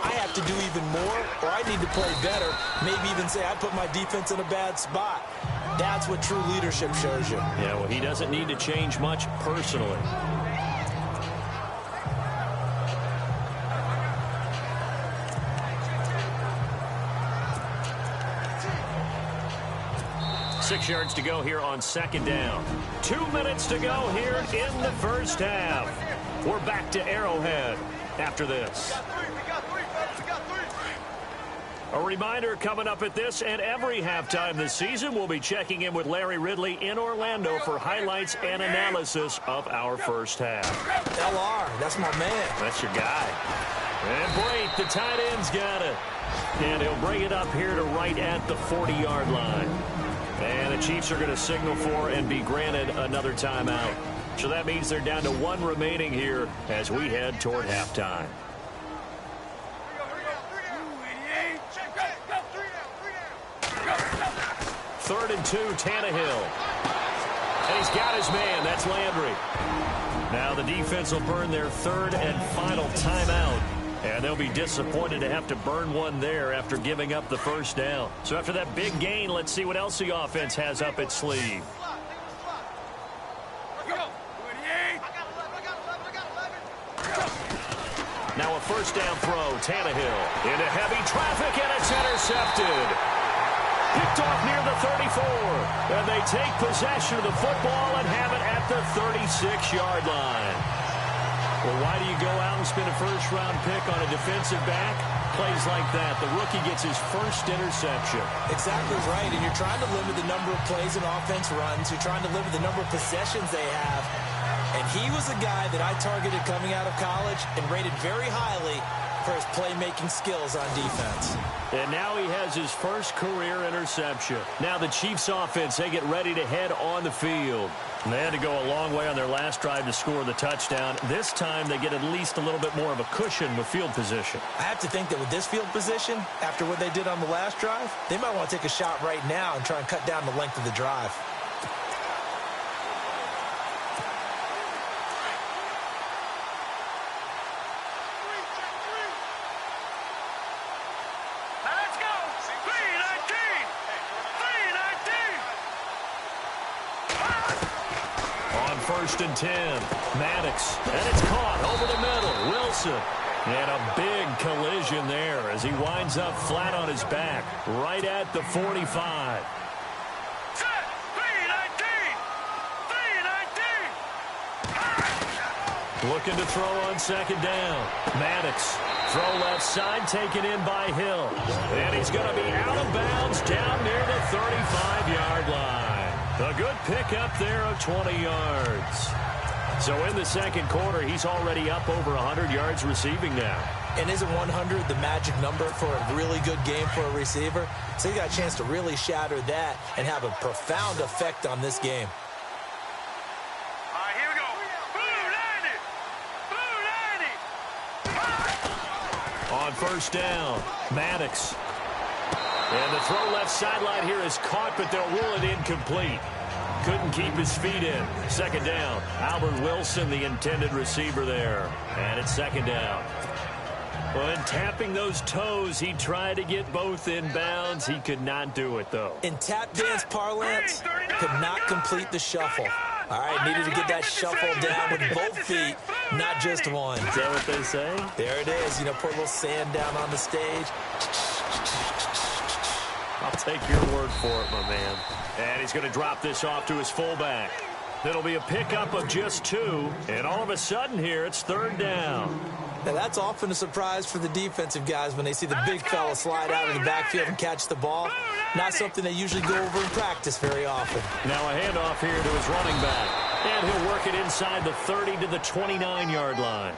I have to do even more, or I need to play better. Maybe even say I put my defense in a bad spot. That's what true leadership shows you. Yeah, well, he doesn't need to change much personally. Six yards to go here on second down. 2 minutes to go here in the first half. We're back to Arrowhead after this. A reminder coming up at this and every halftime this season, we'll be checking in with Larry Ridley in Orlando for highlights and analysis of our first half. LR, that's my man. That's your guy. And Blake, the tight end's got it. And he'll bring it up here to right at the 40-yard line. And the Chiefs are going to signal for and be granted another timeout. So that means they're down to one remaining here as we head toward halftime. Third and 2, Tannehill. And he's got his man. That's Landry. Now the defense will burn their third and final timeout. And they'll be disappointed to have to burn one there after giving up the first down. So after that big gain, let's see what else the offense has up its sleeve. Now a first down throw, Tannehill into heavy traffic, and it's intercepted. Picked off near the 34, and they take possession of the football and have it at the 36-yard line. Well, why do you go out and spend a first-round pick on a defensive back? Plays like that. The rookie gets his first interception. Exactly right, and you're trying to limit the number of plays an offense runs. You're trying to limit the number of possessions they have. And he was a guy that I targeted coming out of college and rated very highly for his playmaking skills on defense. And now he has his first career interception. Now the Chiefs offense, they get ready to head on the field. And they had to go a long way on their last drive to score the touchdown. This time they get at least a little bit more of a cushion with field position. I have to think that with this field position, after what they did on the last drive, they might want to take a shot right now and try and cut down the length of the drive. First and 10. Maddox, and it's caught over the middle. Wilson, and a big collision there as he winds up flat on his back right at the 45. Looking to throw on second down. Maddox, throw left side, taken in by Hill. And he's going to be out of bounds down near the 35-yard line. A good pickup there of 20 yards. So in the second quarter, he's already up over 100 yards receiving now. And isn't 100 the magic number for a really good game for a receiver? So he got a chance to really shatter that and have a profound effect on this game. All right, here we go. Blue 90. On first down, Maddox. And the throw left sideline here is caught, but they'll rule it incomplete. Couldn't keep his feet in. Second down. Albert Wilson, the intended receiver there. And it's second down. When tapping those toes, he tried to get both in bounds. He could not do it, though. In tap dance parlance, could not complete the shuffle. All right, needed to get that shuffle down with both feet, not just one. Is that what they say? There it is. You know, put a little sand down on the stage. I'll take your word for it, my man. And he's going to drop this off to his fullback. It'll be a pickup of just 2. And all of a sudden here, it's third down. Now, that's often a surprise for the defensive guys when they see the big fella slide out of the backfield and catch the ball. Not something they usually go over in practice very often. Now a handoff here to his running back. And he'll work it inside the 30 to the 29-yard line.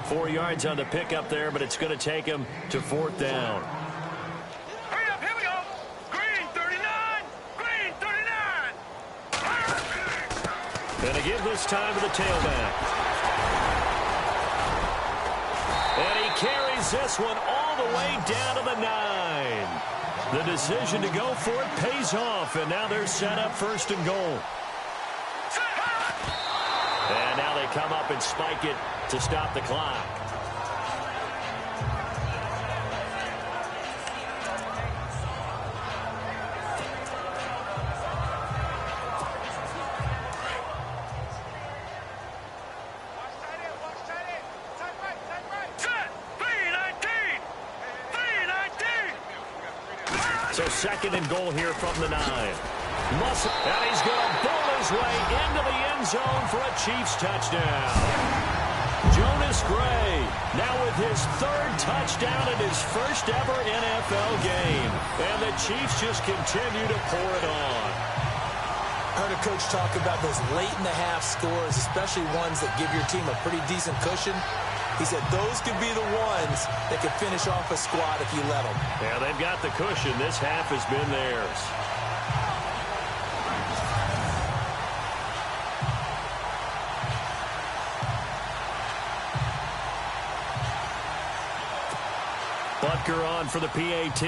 4 yards on the pickup there, but it's going to take him to 4th down. Hurry up, here we go. Green 39, green 39. Going to give this time to the tailback. And he carries this one all the way down to the 9. The decision to go for it pays off, and now they're set up 1st and goal. And now they come up and spike it to stop the clock. So 2nd and goal here from the 9. Muscle, and he's going to bowl his way into the end zone for a Chiefs touchdown. Jonas Gray now with his 3rd touchdown in his first ever NFL game. And the Chiefs just continue to pour it on. I heard a coach talk about those late-in-the-half scores, especially ones that give your team a pretty decent cushion. He said those could be the ones that could finish off a squad if you let them. Yeah, they've got the cushion. This half has been theirs. Butker on for the PAT.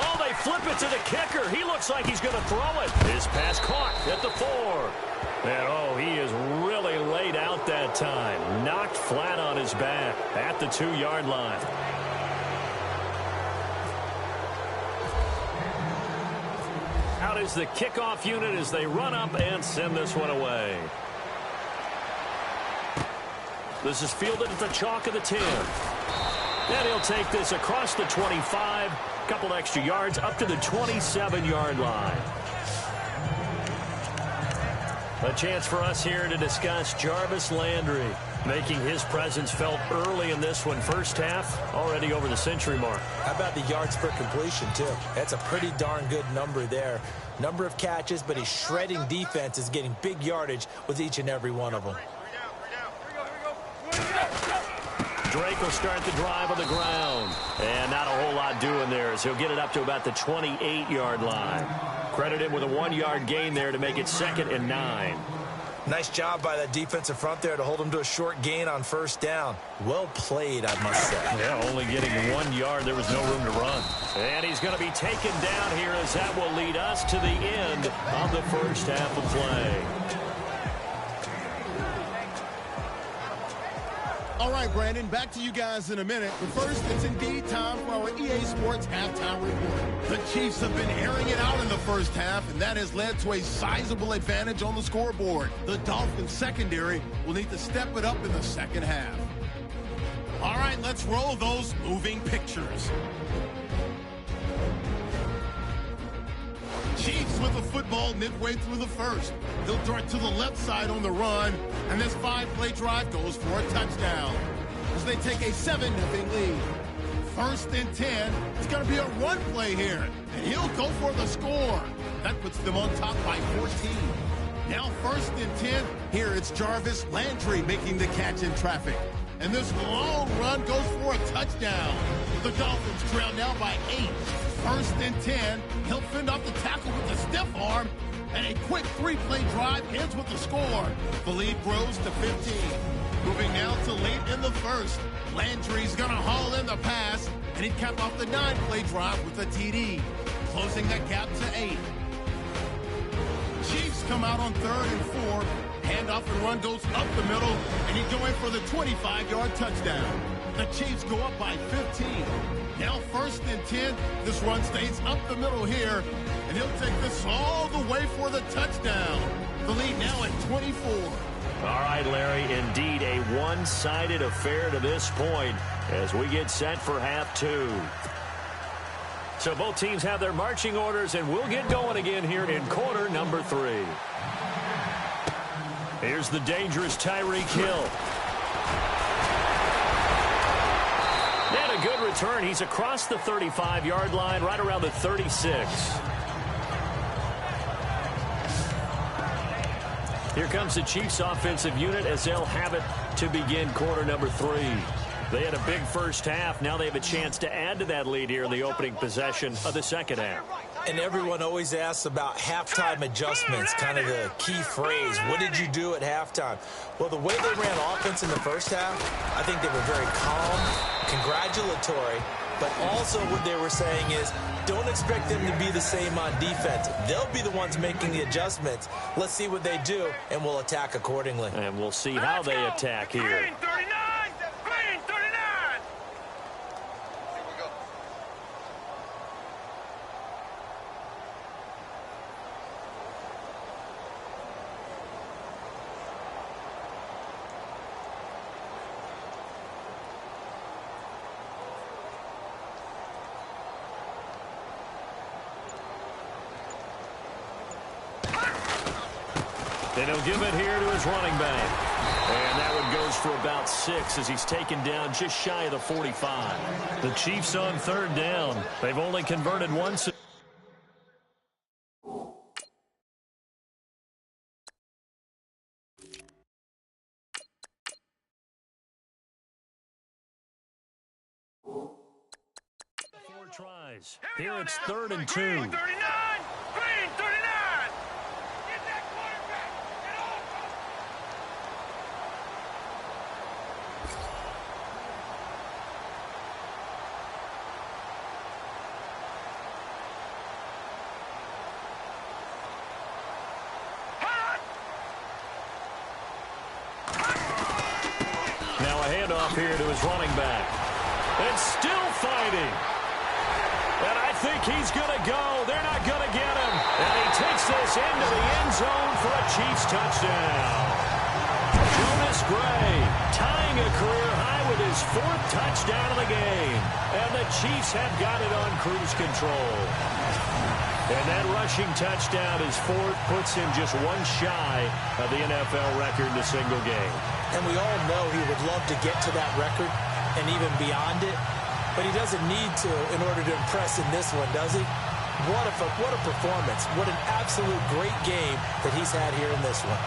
Oh, they flip it to the kicker. He looks like he's going to throw it. His pass caught at the 4. And, oh, he is really laid out that time. Knocked flat on his back at the 2-yard line. Out is the kickoff unit as they run up and send this one away. This is fielded at the chalk of the 10. And he'll take this across the 25. Couple extra yards up to the 27-yard line. A chance for us here to discuss Jarvis Landry, making his presence felt early in this one. First half, already over the century mark. How about the yards per completion, too? That's a pretty darn good number there. Number of catches, but he's shredding defenses, getting big yardage with each and every one of them. Drake will start the drive on the ground. And not a whole lot doing there as he'll get it up to about the 28-yard line. Credit him with a 1-yard gain there to make it 2nd and 9. Nice job by that defensive front there to hold him to a short gain on 1st down. Well played, I must say. Yeah, only getting 1 yard. There was no room to run. And he's going to be taken down here as that will lead us to the end of the first half of play. All right, Brandon, back to you guys in a minute. But first, it's indeed time for our EA Sports halftime report. The Chiefs have been airing it out in the first half, and that has led to a sizable advantage on the scoreboard. The Dolphins secondary will need to step it up in the second half. All right, let's roll those moving pictures. Chiefs with the football midway through the first. He'll dart to the left side on the run, and this 5-play drive goes for a touchdown as they take a 7-0 lead. 1st and 10. It's going to be a run play here, and he'll go for the score. That puts them on top by 14. Now 1st and 10. Here it's Jarvis Landry making the catch in traffic. And this long run goes for a touchdown. The Dolphins trail now by 8. 1st and 10. He'll fend off the tackle with a stiff arm. And a quick 3-play drive ends with the score. The lead grows to 15. Moving now to late in the first. Landry's going to haul in the pass. And he'd cap off the 9-play drive with a TD. Closing that gap to 8. Chiefs come out on 3rd and 4. Handoff and run goes up the middle. And he's going for the 25-yard touchdown. The Chiefs go up by 15. Now 1st and 10. This run stays up the middle here. And he'll take this all the way for the touchdown. The lead now at 24. All right, Larry, indeed a one-sided affair to this point as we get set for half 2. So both teams have their marching orders, and we'll get going again here in quarter number 3. Here's the dangerous Tyreek Hill. And a good return. He's across the 35-yard line, right around the 36. Here comes the Chiefs offensive unit as they'll have it to begin quarter number 3. They had a big first half. Now they have a chance to add to that lead here in the opening possession of the second half. And everyone always asks about halftime adjustments, kind of the key phrase. What did you do at halftime? Well, the way they ran offense in the first half, I think they were very calm, congratulatory, but also what they were saying is don't expect them to be the same on defense. They'll be the ones making the adjustments. Let's see what they do, and we'll attack accordingly. And we'll see how they attack here. Green 39! Green 39! And he'll give it here to his running back. And that one goes for about 6 as he's taken down just shy of the 45. The Chiefs on third down. They've only converted once. Four tries. Here it's 3rd and 2. Green 39! Green 39! Get that quarterback! Get off! Now a handoff here to his running back. And still fighting. And I think he's going to go. They're not going to get him. And he takes this into the end zone for a Chiefs touchdown. Jonas Gray tying a career high with his 4th touchdown of the game. And the Chiefs have got it on cruise control. And that rushing touchdown, his 4th, puts him just one shy of the NFL record in a single game. And we all know he would love to get to that record and even beyond it. But he doesn't need to in order to impress in this one, does he? What a performance. What an absolute great game that he's had here in this one.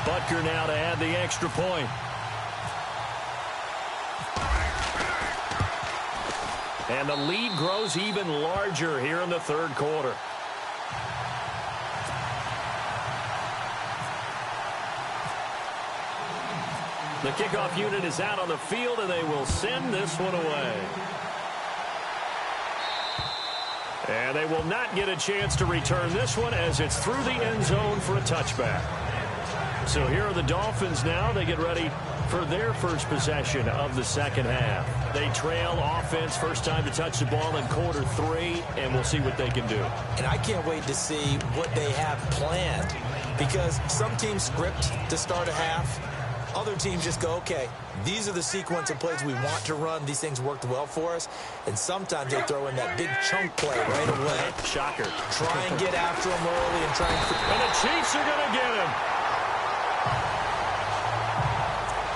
Butker now to add the extra point. And the lead grows even larger here in the 3rd quarter. The kickoff unit is out on the field, and they will send this one away. And they will not get a chance to return this one as it's through the end zone for a touchback. So here are the Dolphins now. They get ready for their first possession of the second half. They trail offense, first time to touch the ball in quarter 3, and we'll see what they can do. And I can't wait to see what they have planned, because some teams script to start a half. Other teams just go, okay, these are the sequence of plays we want to run. These things worked well for us. And sometimes they throw in that big chunk play right away. Shocker. Try and get after him early and try and... And the Chiefs are going to get him.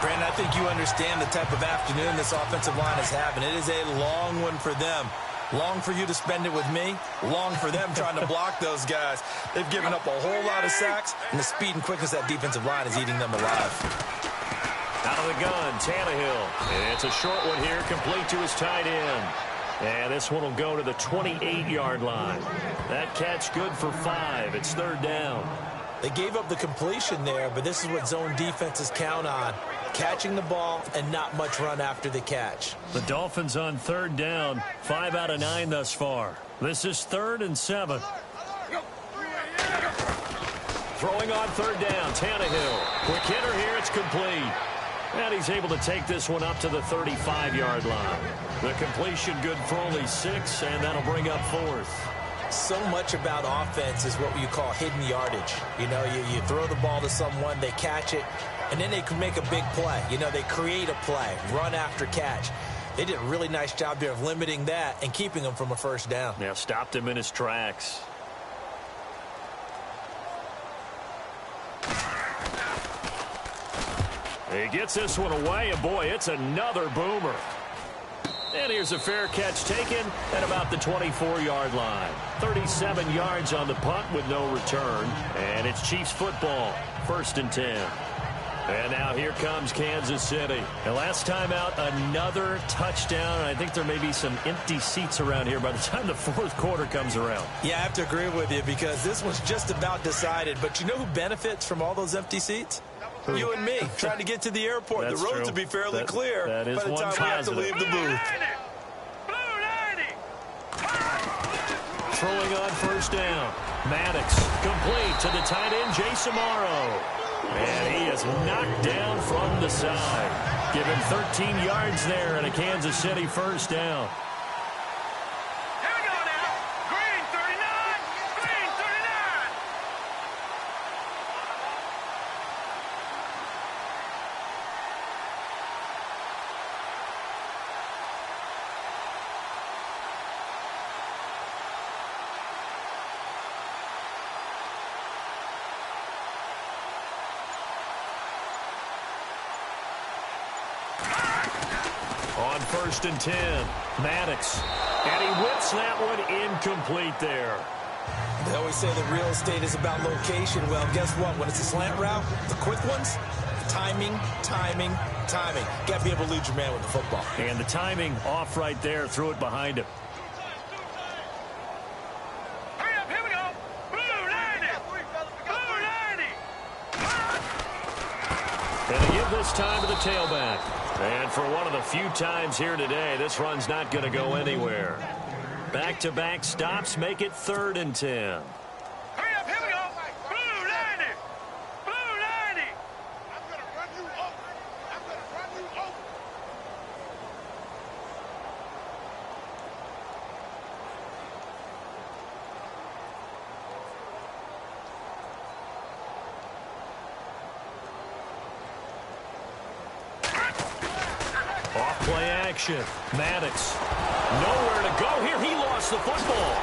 Brandon, I think you understand the type of afternoon this offensive line is having. It is a long one for them. Long for you to spend it with me. Long for them trying to block those guys. They've given up a whole lot of sacks, and the speed and quickness of that defensive line is eating them alive. Out of the gun, Tannehill. And it's a short one here, complete to his tight end. And this one will go to the 28-yard line. That catch good for 5. It's 3rd down. They gave up the completion there, but this is what zone defenses count on. Catching the ball and not much run after the catch. The Dolphins on 3rd down, 5 out of 9 thus far. This is 3rd and 7. Throwing on 3rd down, Tannehill. Quick hitter here, it's complete. And he's able to take this one up to the 35-yard line. The completion good for only 6, and that'll bring up 4th. So much about offense is what you call hidden yardage. You know, you throw the ball to someone, they catch it, and then they can make a big play. You know, they create a play, run after catch. They did a really nice job there of limiting that and keeping him from a first down. Now stopped him in his tracks. He gets this one away, and boy, it's another boomer. And here's a fair catch taken at about the 24-yard line. 37 yards on the punt with no return. And it's Chiefs football, 1st and 10. And now here comes Kansas City. And last time out, another touchdown. I think there may be some empty seats around here by the time the 4th quarter comes around. Yeah, I have to agree with you because this one's just about decided. But you know who benefits from all those empty seats? You and me, trying to get to the airport. That's the roads true. will be fairly clear that is by the one time we have to positive. leave the booth. Throwing on 1st down. Maddox complete to the tight end, Jason Morrow. And he is knocked down from the side. Give him 13 yards there and a Kansas City 1st down. Here we go now. Green 39. Green 39. On 1st and 10, Maddox. And he whips that one incomplete there. They always say that real estate is about location. Well, guess what? When it's a slant route, the quick ones, timing, timing, timing. Got to be able to lead your man with the football. And the timing off right there. Threw it behind him. Hurry up, here we go. Blue 90. Blue 90. And they give this time to the tailback. And for one of the few times here today, this run's not going to go anywhere. Back-to-back stops make it 3rd and 10. Hurry up, here we go. Blue 90. Blue 90. I'm going to run you over. I'm going to run you over. Off play action. Maddox. Nowhere to go here. He lost the football.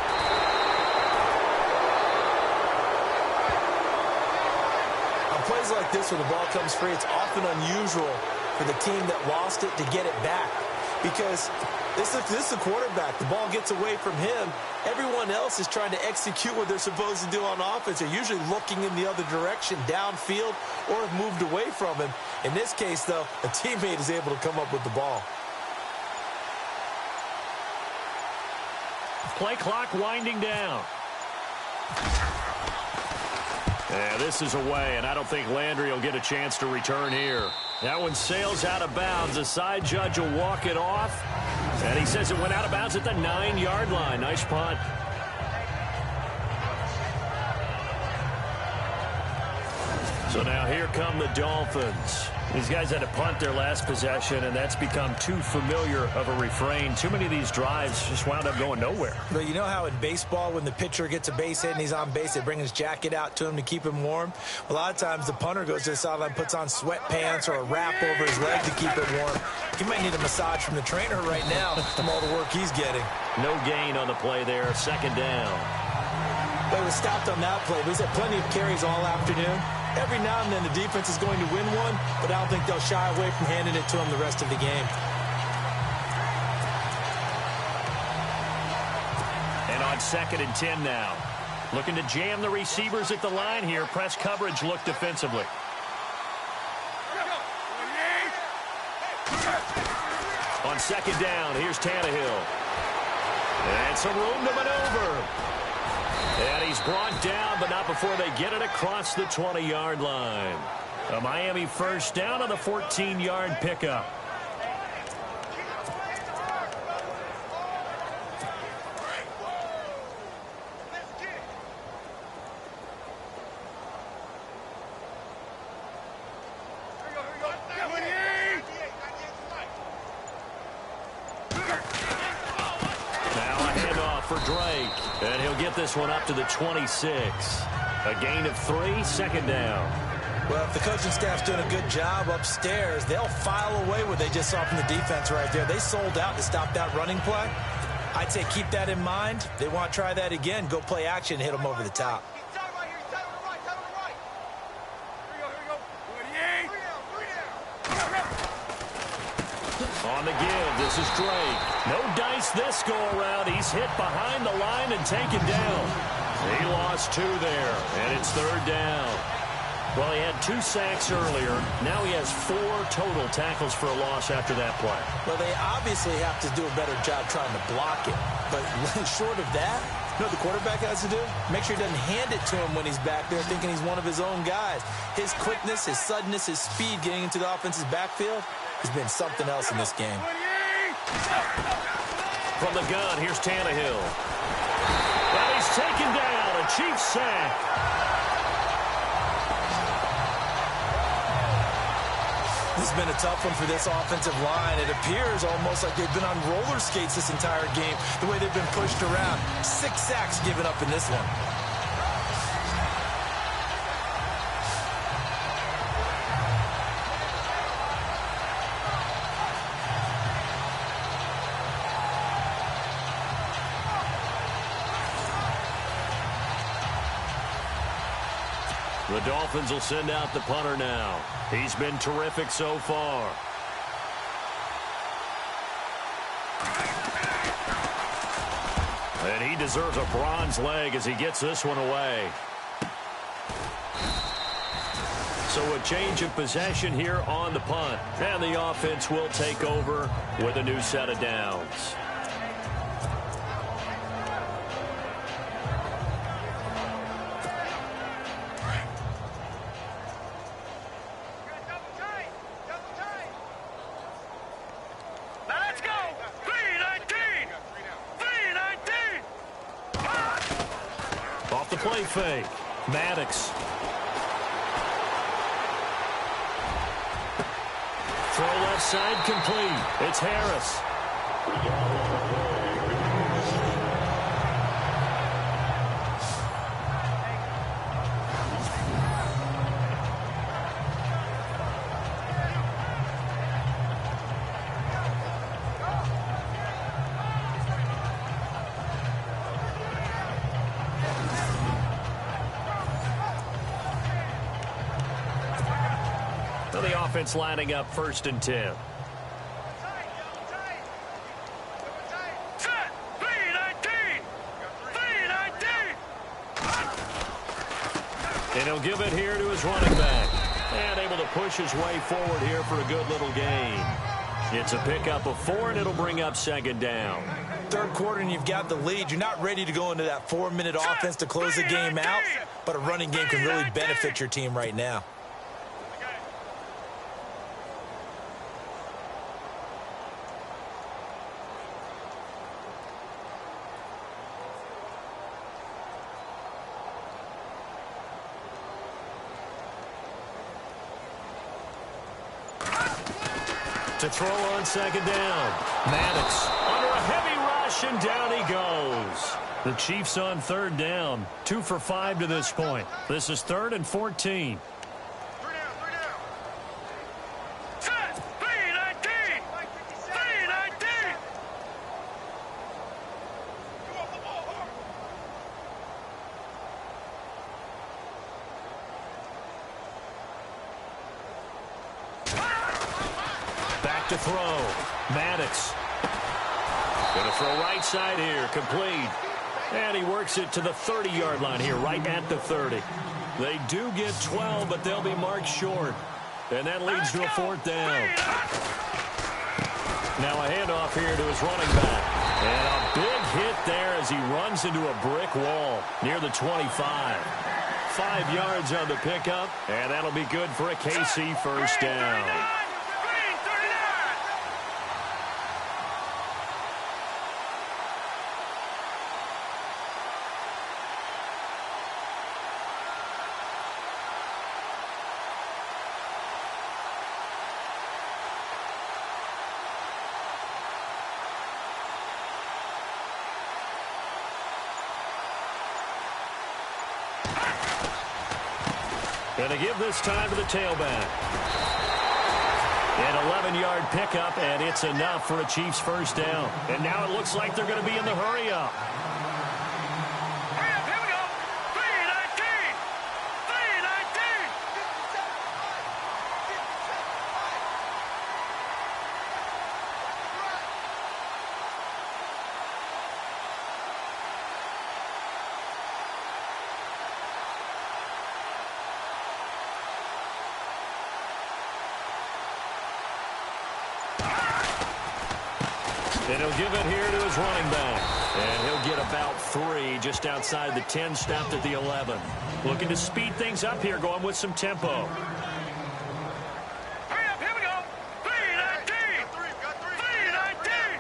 On plays like this where the ball comes free, it's often unusual for the team that lost it to get it back. Because this is the quarterback. The ball gets away from him. Everyone else is trying to execute what they're supposed to do on offense. They're usually looking in the other direction, downfield, or have moved away from him. In this case, though, a teammate is able to come up with the ball. Play clock winding down. Yeah, this is away, and I don't think Landry will get a chance to return here. That one sails out of bounds. The side judge will walk it off, and he says it went out of bounds at the 9-yard line. Nice punt. So now here come the Dolphins. These guys had to punt their last possession, and that's become too familiar of a refrain. Too many of these drives just wound up going nowhere. But you know how in baseball, when the pitcher gets a base hit and he's on base, they bring his jacket out to him to keep him warm? A lot of times the punter goes to the sideline, puts on sweatpants or a wrap over his leg to keep it warm. He might need a massage from the trainer right now from all the work he's getting. No gain on the play there. 2nd down. But he was stopped on that play. But he's had plenty of carries all afternoon. Every now and then the defense is going to win one, but I don't think they'll shy away from handing it to him the rest of the game. And on 2nd and 10 now. Looking to jam the receivers at the line here. Press coverage look defensively. On 2nd down, here's Tannehill. And some room to maneuver. And he's brought down, but not before they get it across the 20-yard line. A Miami 1st down on the 14-yard pickup. For Drake, and he'll get this one up to the 26. A gain of 3, 2nd down. Well, if the coaching staff's doing a good job upstairs, they'll file away what they just saw from the defense right there. They sold out to stop that running play. I'd say keep that in mind. They want to try that again. Go play action, hit them over the top. On the give, this is Drake. No dice this go-around. He's hit behind the line and taken down. He lost 2 there, and it's 3rd down. Well, he had 2 sacks earlier. Now he has 4 total tackles for a loss after that play. Well, they obviously have to do a better job trying to block it. But short of that, you know what the quarterback has to do? Make sure he doesn't hand it to him when he's back there thinking he's one of his own guys. His quickness, his suddenness, his speed getting into the offense's backfield has been something else in this game. From the gun, here's Tannehill. And he's taken down. A Chiefs sack. This has been a tough one for this offensive line. It appears almost like they've been on roller skates this entire game, the way they've been pushed around. 6 sacks given up in this one. The Dolphins will send out the punter now. He's been terrific so far. And he deserves a bronze leg as he gets this one away. So a change of possession here on the punt. And the offense will take over with a new set of downs. Play fake. Maddox. Throw left side complete. It's Harris. The offense lining up 1st and 10. And he'll give it here to his running back. And able to push his way forward here for a good little gain. It's a pickup of 4, and it'll bring up 2nd down. 3rd quarter, and you've got the lead. You're not ready to go into that 4-minute offense to close the game out, but a running game can really benefit your team right now. To throw on 2nd down. Maddox under a heavy rush, and down he goes. The Chiefs on 3rd down. 2 for 5 to this point. This is 3rd and 14. To throw. Maddox. Going to throw right side here. Complete. And he works it to the 30-yard line here, right at the 30. They do get 12, but they'll be marked short. And that leads to a 4th down. Now a handoff here to his running back. And a big hit there as he runs into a brick wall near the 25. 5 yards on the pickup, and that'll be good for a KC 1st down. Going to give this time to the tailback. An 11-yard pickup, and it's enough for a Chiefs 1st down. And now it looks like they're going to be in the hurry-up. Here we go. 3-19. 3-19. And he'll give it here to his running back. And he'll get about 3 just outside the 10, stopped at the 11. Looking to speed things up here, going with some tempo. Hurry up, here we go. 3:19. 3:19.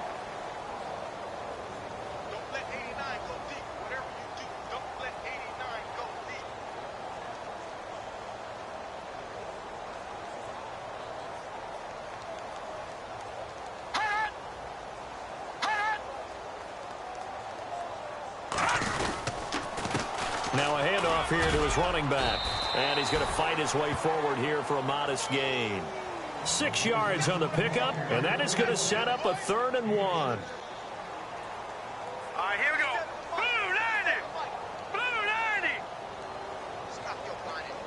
Don't let 89 go deep. Whatever you do, don't let 89 go deep. Now a handoff here to his running back. And he's going to fight his way forward here for a modest gain. 6 yards on the pickup, and that is going to set up a 3rd and 1. All right, here we go. Blue 90. Blue 90. Stop your whining.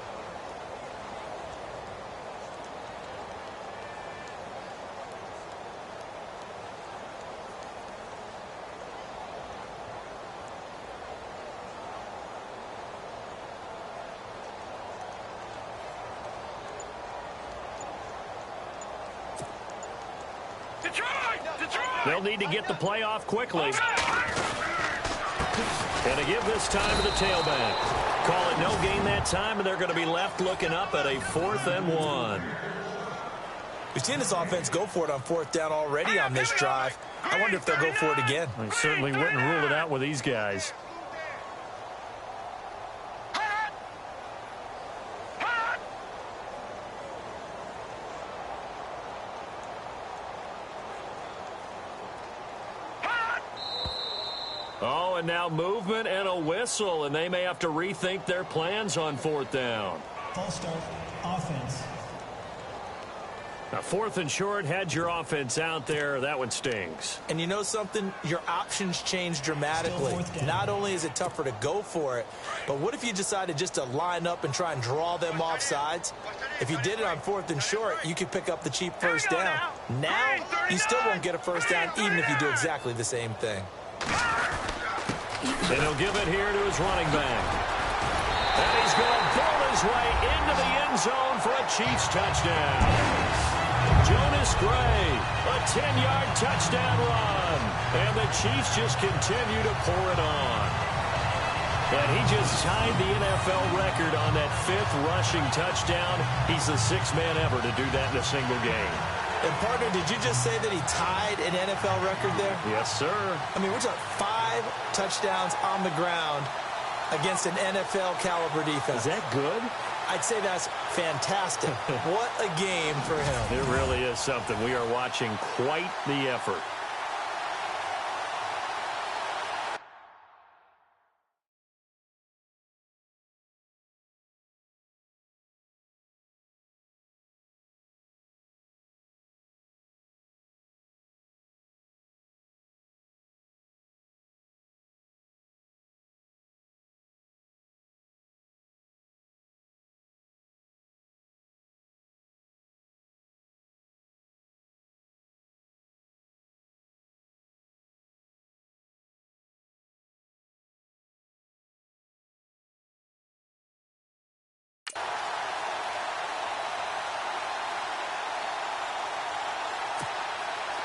Detroit. They'll need to get the play off quickly. And to give this time to the tailback. Call it no gain that time, and they're going to be left looking up at a 4th and 1. We've seen this offense go for it on 4th down already on this drive. I wonder if they'll go for it again. I certainly wouldn't rule it out with these guys. Oh, and now movement and a whistle, and they may have to rethink their plans on 4th down. False start, offense. Now, 4th and short, had your offense out there. That one stings. And you know something? Your options change dramatically. Still 4th down. Not only is it tougher to go for it, but what if you decided just to line up and try and draw them off sides? If you did it on 4th and short, you could pick up the cheap first down. Now, you still won't get a first down even if you do exactly the same thing. And he'll give it here to his running back. And he's going to pull his way into the end zone for a Chiefs touchdown. Jonas Gray, a 10-yard touchdown run. And the Chiefs just continue to pour it on. And he just tied the NFL record on that 5th rushing touchdown. He's the 6th man ever to do that in a single game. And, partner, did you just say that he tied an NFL record there? Yes, sir. I mean, we're talking 5 touchdowns on the ground against an NFL-caliber defense. Is that good? I'd say that's fantastic. What a game for him. It really is something. We are watching quite the effort.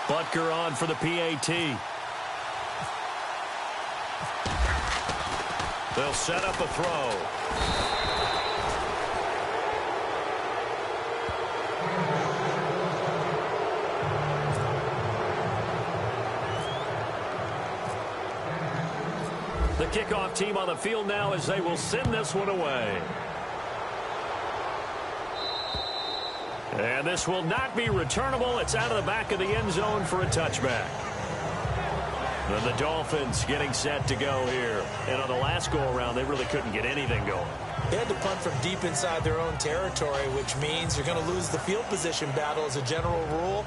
Butker on for the PAT. They'll set up a throw. The kickoff team on the field now as they will send this one away. And this will not be returnable. It's out of the back of the end zone for a touchback. And the Dolphins getting set to go here. And on the last go-around, they really couldn't get anything going. They had to punt from deep inside their own territory, which means you're going to lose the field position battle as a general rule.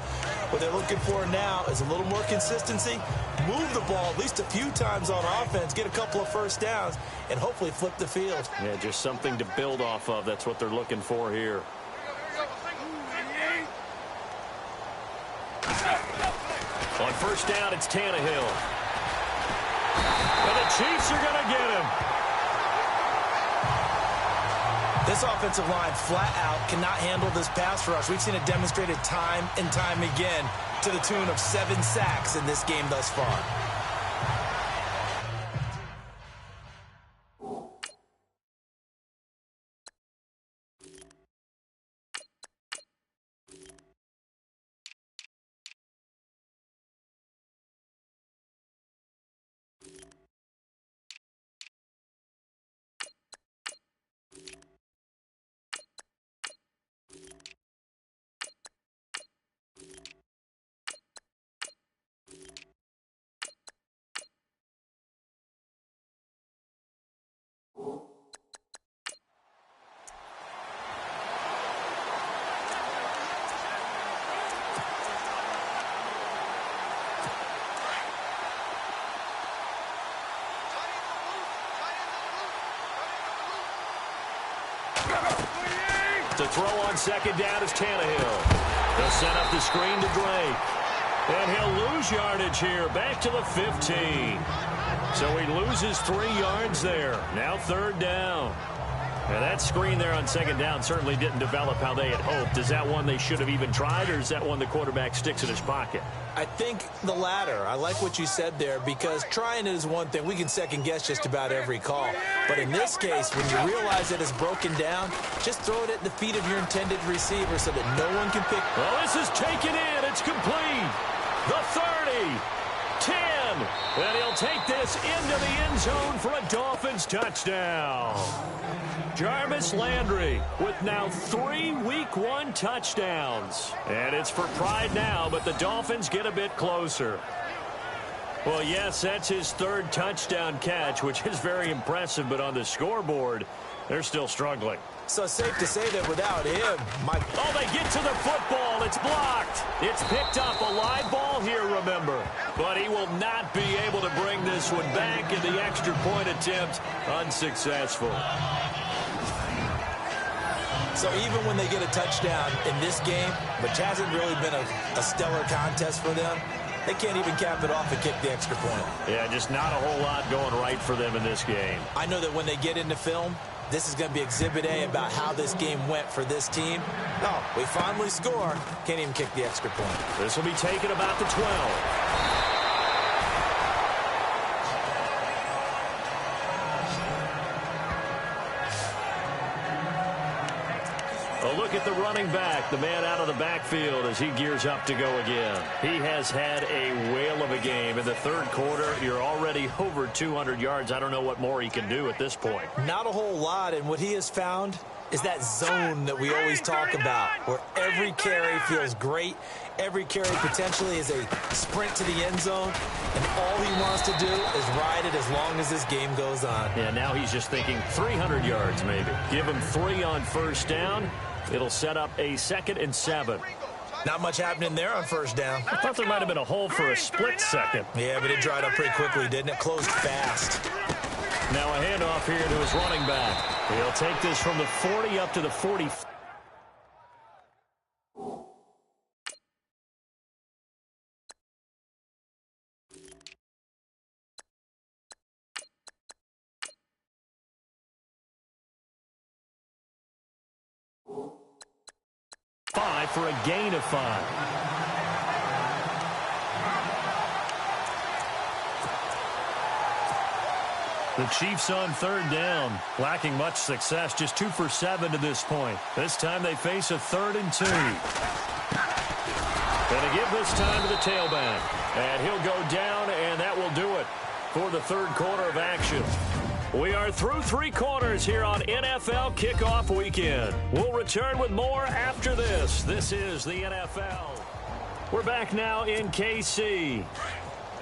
What they're looking for now is a little more consistency, move the ball at least a few times on offense, get a couple of first downs, and hopefully flip the field. Yeah, just something to build off of. That's what they're looking for here. On first down, it's Tannehill. And the Chiefs are going to get him. This offensive line flat out cannot handle this pass rush. We've seen it demonstrated time and time again to the tune of 7 sacks in this game thus far. To throw on second down is Tannehill. They'll set up the screen to Drake. And he'll lose yardage here, back to the 15. So he loses 3 yards there. Now 3rd down. Now that screen there on second down certainly didn't develop how they had hoped. Is that one they should have even tried, or is that one the quarterback sticks in his pocket? I think the latter. I like what you said there, because trying it is one thing. We can second-guess just about every call. But in this case, when you realize that it's broken down, just throw it at the feet of your intended receiver so that no one can pick. Well, this is taken in. It's complete. The 30. 10. And he'll take this into the end zone for a Dolphins touchdown. Jarvis Landry with now 3 Week 1 touchdowns. And it's for pride now, but the Dolphins get a bit closer. Well, yes, that's his 3rd touchdown catch, which is very impressive, but on the scoreboard, they're still struggling. So safe to say that without him, Oh, they get to the football. It's blocked. It's picked up. A live ball here, remember. But he will not be able to bring this one back, in the extra point attempt unsuccessful. So even when they get a touchdown in this game, which hasn't really been a stellar contest for them, they can't even cap it off and kick the extra point. Yeah, just not a whole lot going right for them in this game. I know that when they get into film, this is going to be Exhibit A about how this game went for this team. Oh, we finally score. Can't even kick the extra point. This will be taken about the 12. A look at the running back, the man out of the backfield as he gears up to go again. He has had a whale of a game. In the 3rd quarter, you're already over 200 yards. I don't know what more he can do at this point. Not a whole lot, and what he has found is that zone that we always talk about, where every carry feels great. Every carry potentially is a sprint to the end zone, and all he wants to do is ride it as long as this game goes on. Yeah, now he's just thinking 300 yards maybe. Give him 3 on 1st down. It'll set up a 2nd and 7. Not much happening there on 1st down. I thought there might have been a hole for a split second. Yeah, but it dried up pretty quickly, didn't it? Closed fast. Now a handoff here to his running back. He'll take this from the 40 up to the 40. For a gain of 5. The Chiefs on 3rd down, lacking much success, just 2 for 7 to this point. This time they face a 3rd and 2. Going to give this time to the tailback. And he'll go down, and that will do it for the 3rd quarter of action. We are through 3 quarters here on NFL Kickoff Weekend. We'll return with more after this. This is the NFL. We're back now in KC.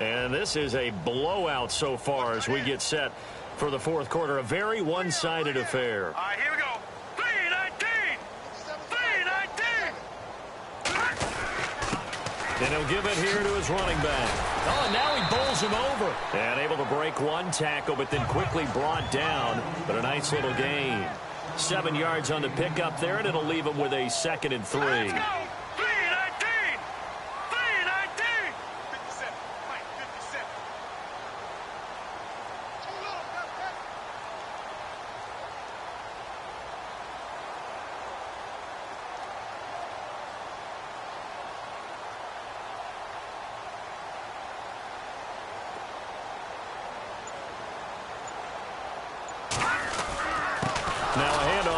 And this is a blowout so far as we get set for the 4th quarter. A very one-sided affair. All right, here we go. 3-19. 3-19. And he'll give it here to his running back. Oh, and now he bowls him over. And able to break 1 tackle, but then quickly brought down. But a nice little gain. 7 yards on the pickup there, and it'll leave him with a 2nd and 3. Let's go. 3-19. 3-19. 57. Mike, 57. Too little,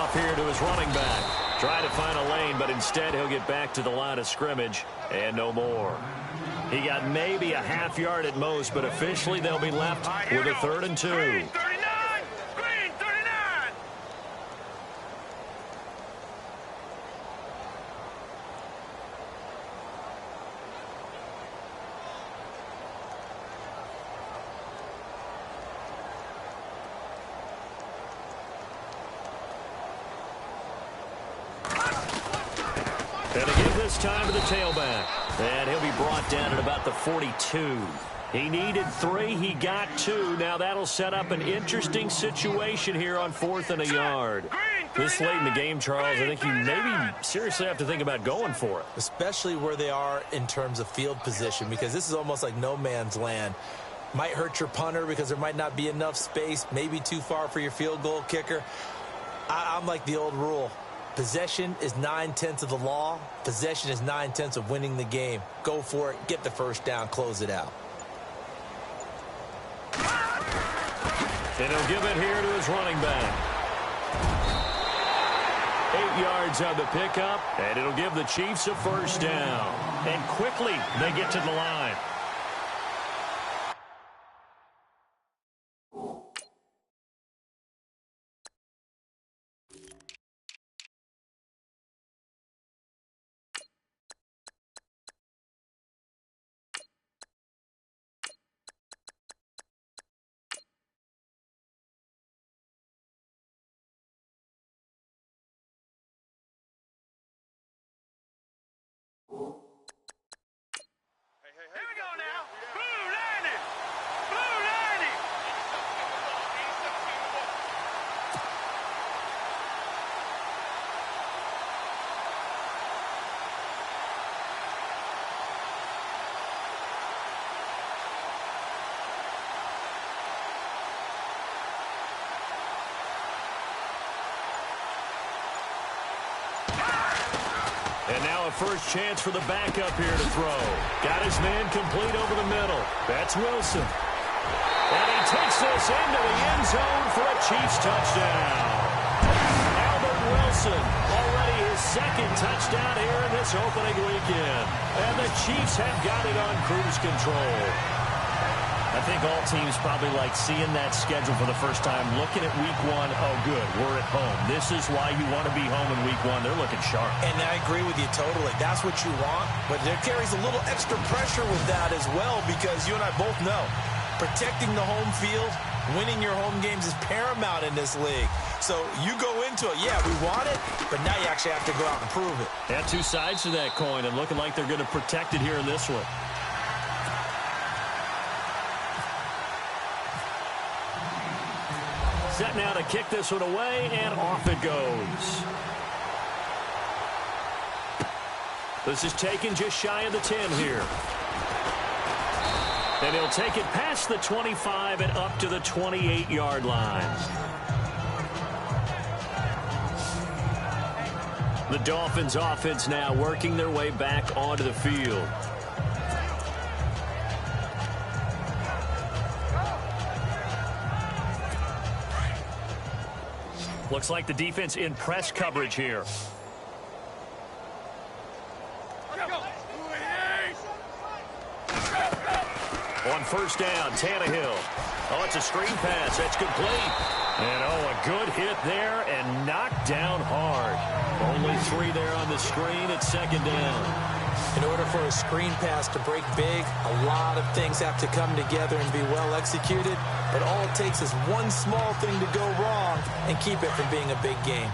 off here to his running back. Trying to find a lane, but instead he'll get back to the line of scrimmage and no more. He got maybe a half yard at most, but officially they'll be left with a 3rd and 2. Green 39! Green 39! And to give this time to the tailback. And he'll be brought down at about the 42. He needed 3. He got 2. Now that'll set up an interesting situation here on 4th and a yard. This late in the game, Charles, I think you maybe seriously have to think about going for it. Especially where they are in terms of field position, because this is almost like no man's land. Might hurt your punter because there might not be enough space, maybe too far for your field goal kicker. I'm like the old rule. Possession is 9/10 of the law. Possession is 9/10 of winning the game. Go for it. Get the first down. Close it out. And he'll give it here to his running back. 8 yards on the pickup, and it'll give the Chiefs a first down. And quickly, they get to the line. Here we go now. Blue 90! Blue 90! And now a first chance for the backup here to throw. Got his man complete over the middle. That's Wilson. And he takes this into the end zone for a Chiefs touchdown. Albert Wilson, already his 2nd touchdown here in this opening weekend. And the Chiefs have got it on cruise control. I think all teams probably like seeing that schedule for the first time, looking at week 1. Oh, good, we're at home. This is why you want to be home in week 1. They're looking sharp. And I agree with you totally. That's what you want, but there carries a little extra pressure with that as well, because you and I both know protecting the home field, winning your home games is paramount in this league. So you go into it, yeah, we want it, but now you actually have to go out and prove it. Yeah, 2 sides to that coin, and looking like they're going to protect it here in this one. Set now to kick this one away, and off it goes. This is taken just shy of the 10 here. And he'll take it past the 25 and up to the 28-yard line. The Dolphins offense now working their way back onto the field. Looks like the defense in press coverage here. On first down, Tannehill. Oh, it's a screen pass. That's complete. And, oh, a good hit there and knocked down hard. Only 3 there on the screen at 2nd down. In order for a screen pass to break big, a lot of things have to come together and be well executed. But all it takes is one small thing to go wrong and keep it from being a big game.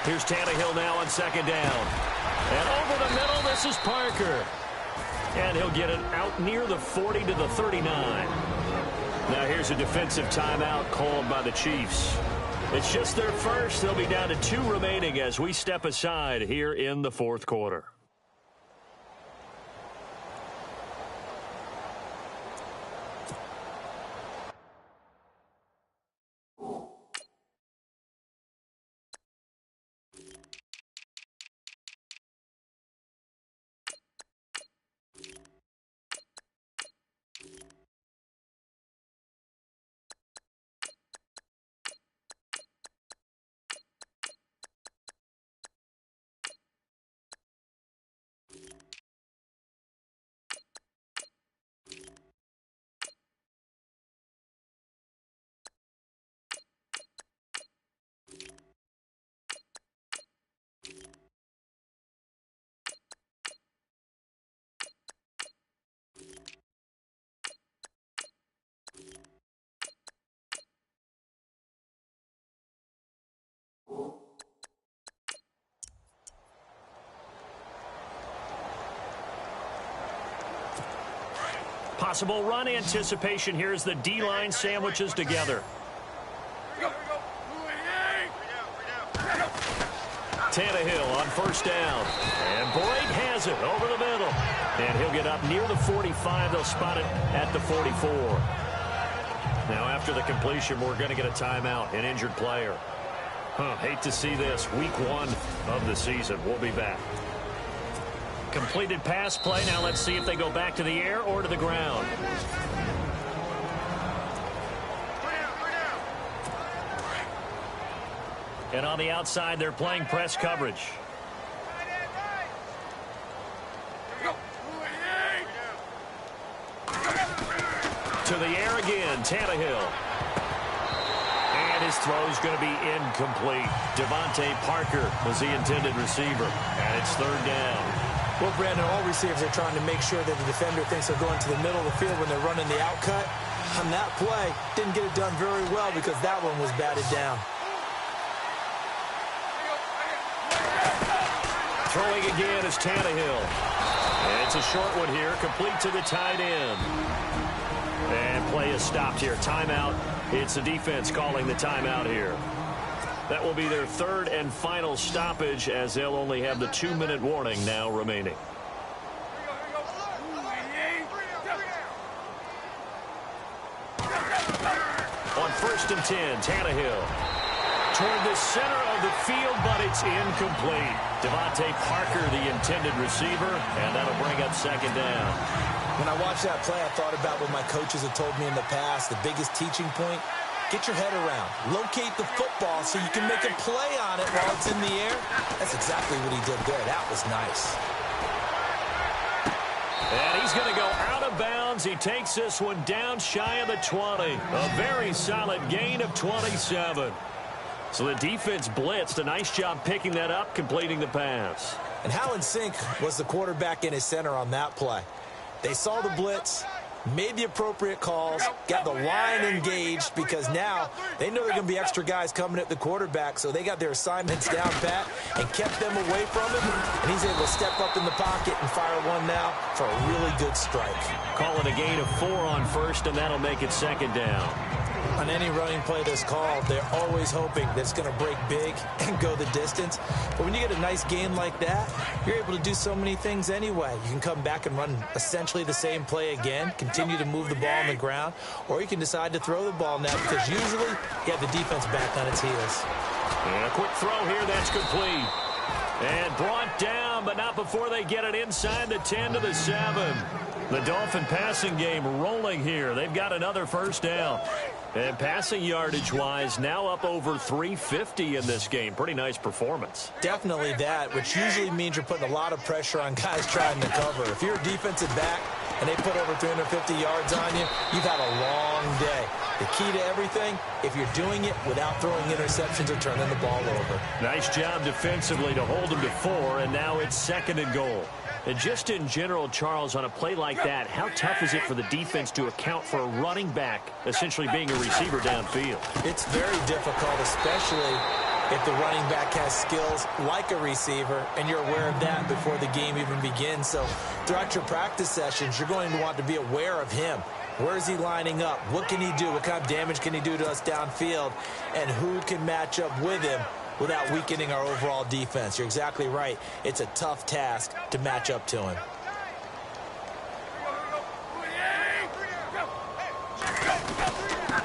Here's Tannehill now on 2nd down. And over the middle, this is Parker. And he'll get it out near the 40 to the 39. Now here's a defensive timeout called by the Chiefs. It's just their first. They'll be down to 2 remaining as we step aside here in the 4th quarter. Possible run anticipation here as the D-line sandwiches together. Tannehill on first down. And Blake has it over the middle. And he'll get up near the 45. They'll spot it at the 44. Now, after the completion, we're going to get a timeout, an injured player. Hate to see this. Week 1 of the season. We'll be back. Completed pass play. Now let's see if they go back to the air or to the ground. And on the outside, they're playing press coverage. To the air again, Tannehill. And his throw is going to be incomplete. Devontae Parker was the intended receiver. And it's third down. Well, Brandon, all receivers are trying to make sure that the defender thinks they're going to the middle of the field when they're running the outcut. On that play, didn't get it done very well because that one was batted down. Throwing again is Tannehill. And it's a short one here, complete to the tight end. And play is stopped here. Timeout. It's the defense calling the timeout here. That will be their third and final stoppage as they'll only have the 2-minute warning now remaining. On first and 10, Tannehill. Toward the center of the field, but it's incomplete. Devontae Parker, the intended receiver, and that'll bring up second down. When I watched that play, I thought about what my coaches have told me in the past. The biggest teaching point, get your head around. Locate the football so you can make a play on it while it's in the air. That's exactly what he did there. That was nice. And he's going to go out of bounds. He takes this one down shy of the 20. A very solid gain of 27. So the defense blitzed. A nice job picking that up, completing the pass. And how in sync was the quarterback in his center on that play? They saw the blitz, made the appropriate calls, got the line engaged because now they know there are going to be extra guys coming at the quarterback, so they got their assignments down pat and kept them away from him, and he's able to step up in the pocket and fire one now for a really good strike. Call it a gain of 4 on first, and that'll make it second down. On any running play that's called, they're always hoping that it's going to break big and go the distance. But when you get a nice gain like that, you're able to do so many things anyway. You can come back and run essentially the same play again, continue to move the ball on the ground, or you can decide to throw the ball now because usually you have the defense back on its heels. And a quick throw here, that's complete. And brought down, but not before they get it inside the 10 to the 7. The Dolphin passing game rolling here. They've got another first down. And passing yardage-wise, now up over 350 in this game. Pretty nice performance. Definitely that, which usually means you're putting a lot of pressure on guys trying to cover. If you're a defensive back and they put over 350 yards on you, you've had a long day. The key to everything, if you're doing it without throwing interceptions or turning the ball over. Nice job defensively to hold them to 4, and now it's second and goal. And just in general, Charles, on a play like that, how tough is it for the defense to account for a running back essentially being a receiver downfield? It's very difficult, especially if the running back has skills like a receiver, and you're aware of that before the game even begins. So throughout your practice sessions, you're going to want to be aware of him. Where is he lining up? What can he do? What kind of damage can he do to us downfield? And who can match up with him without weakening our overall defense? You're exactly right. It's a tough task to match up to him.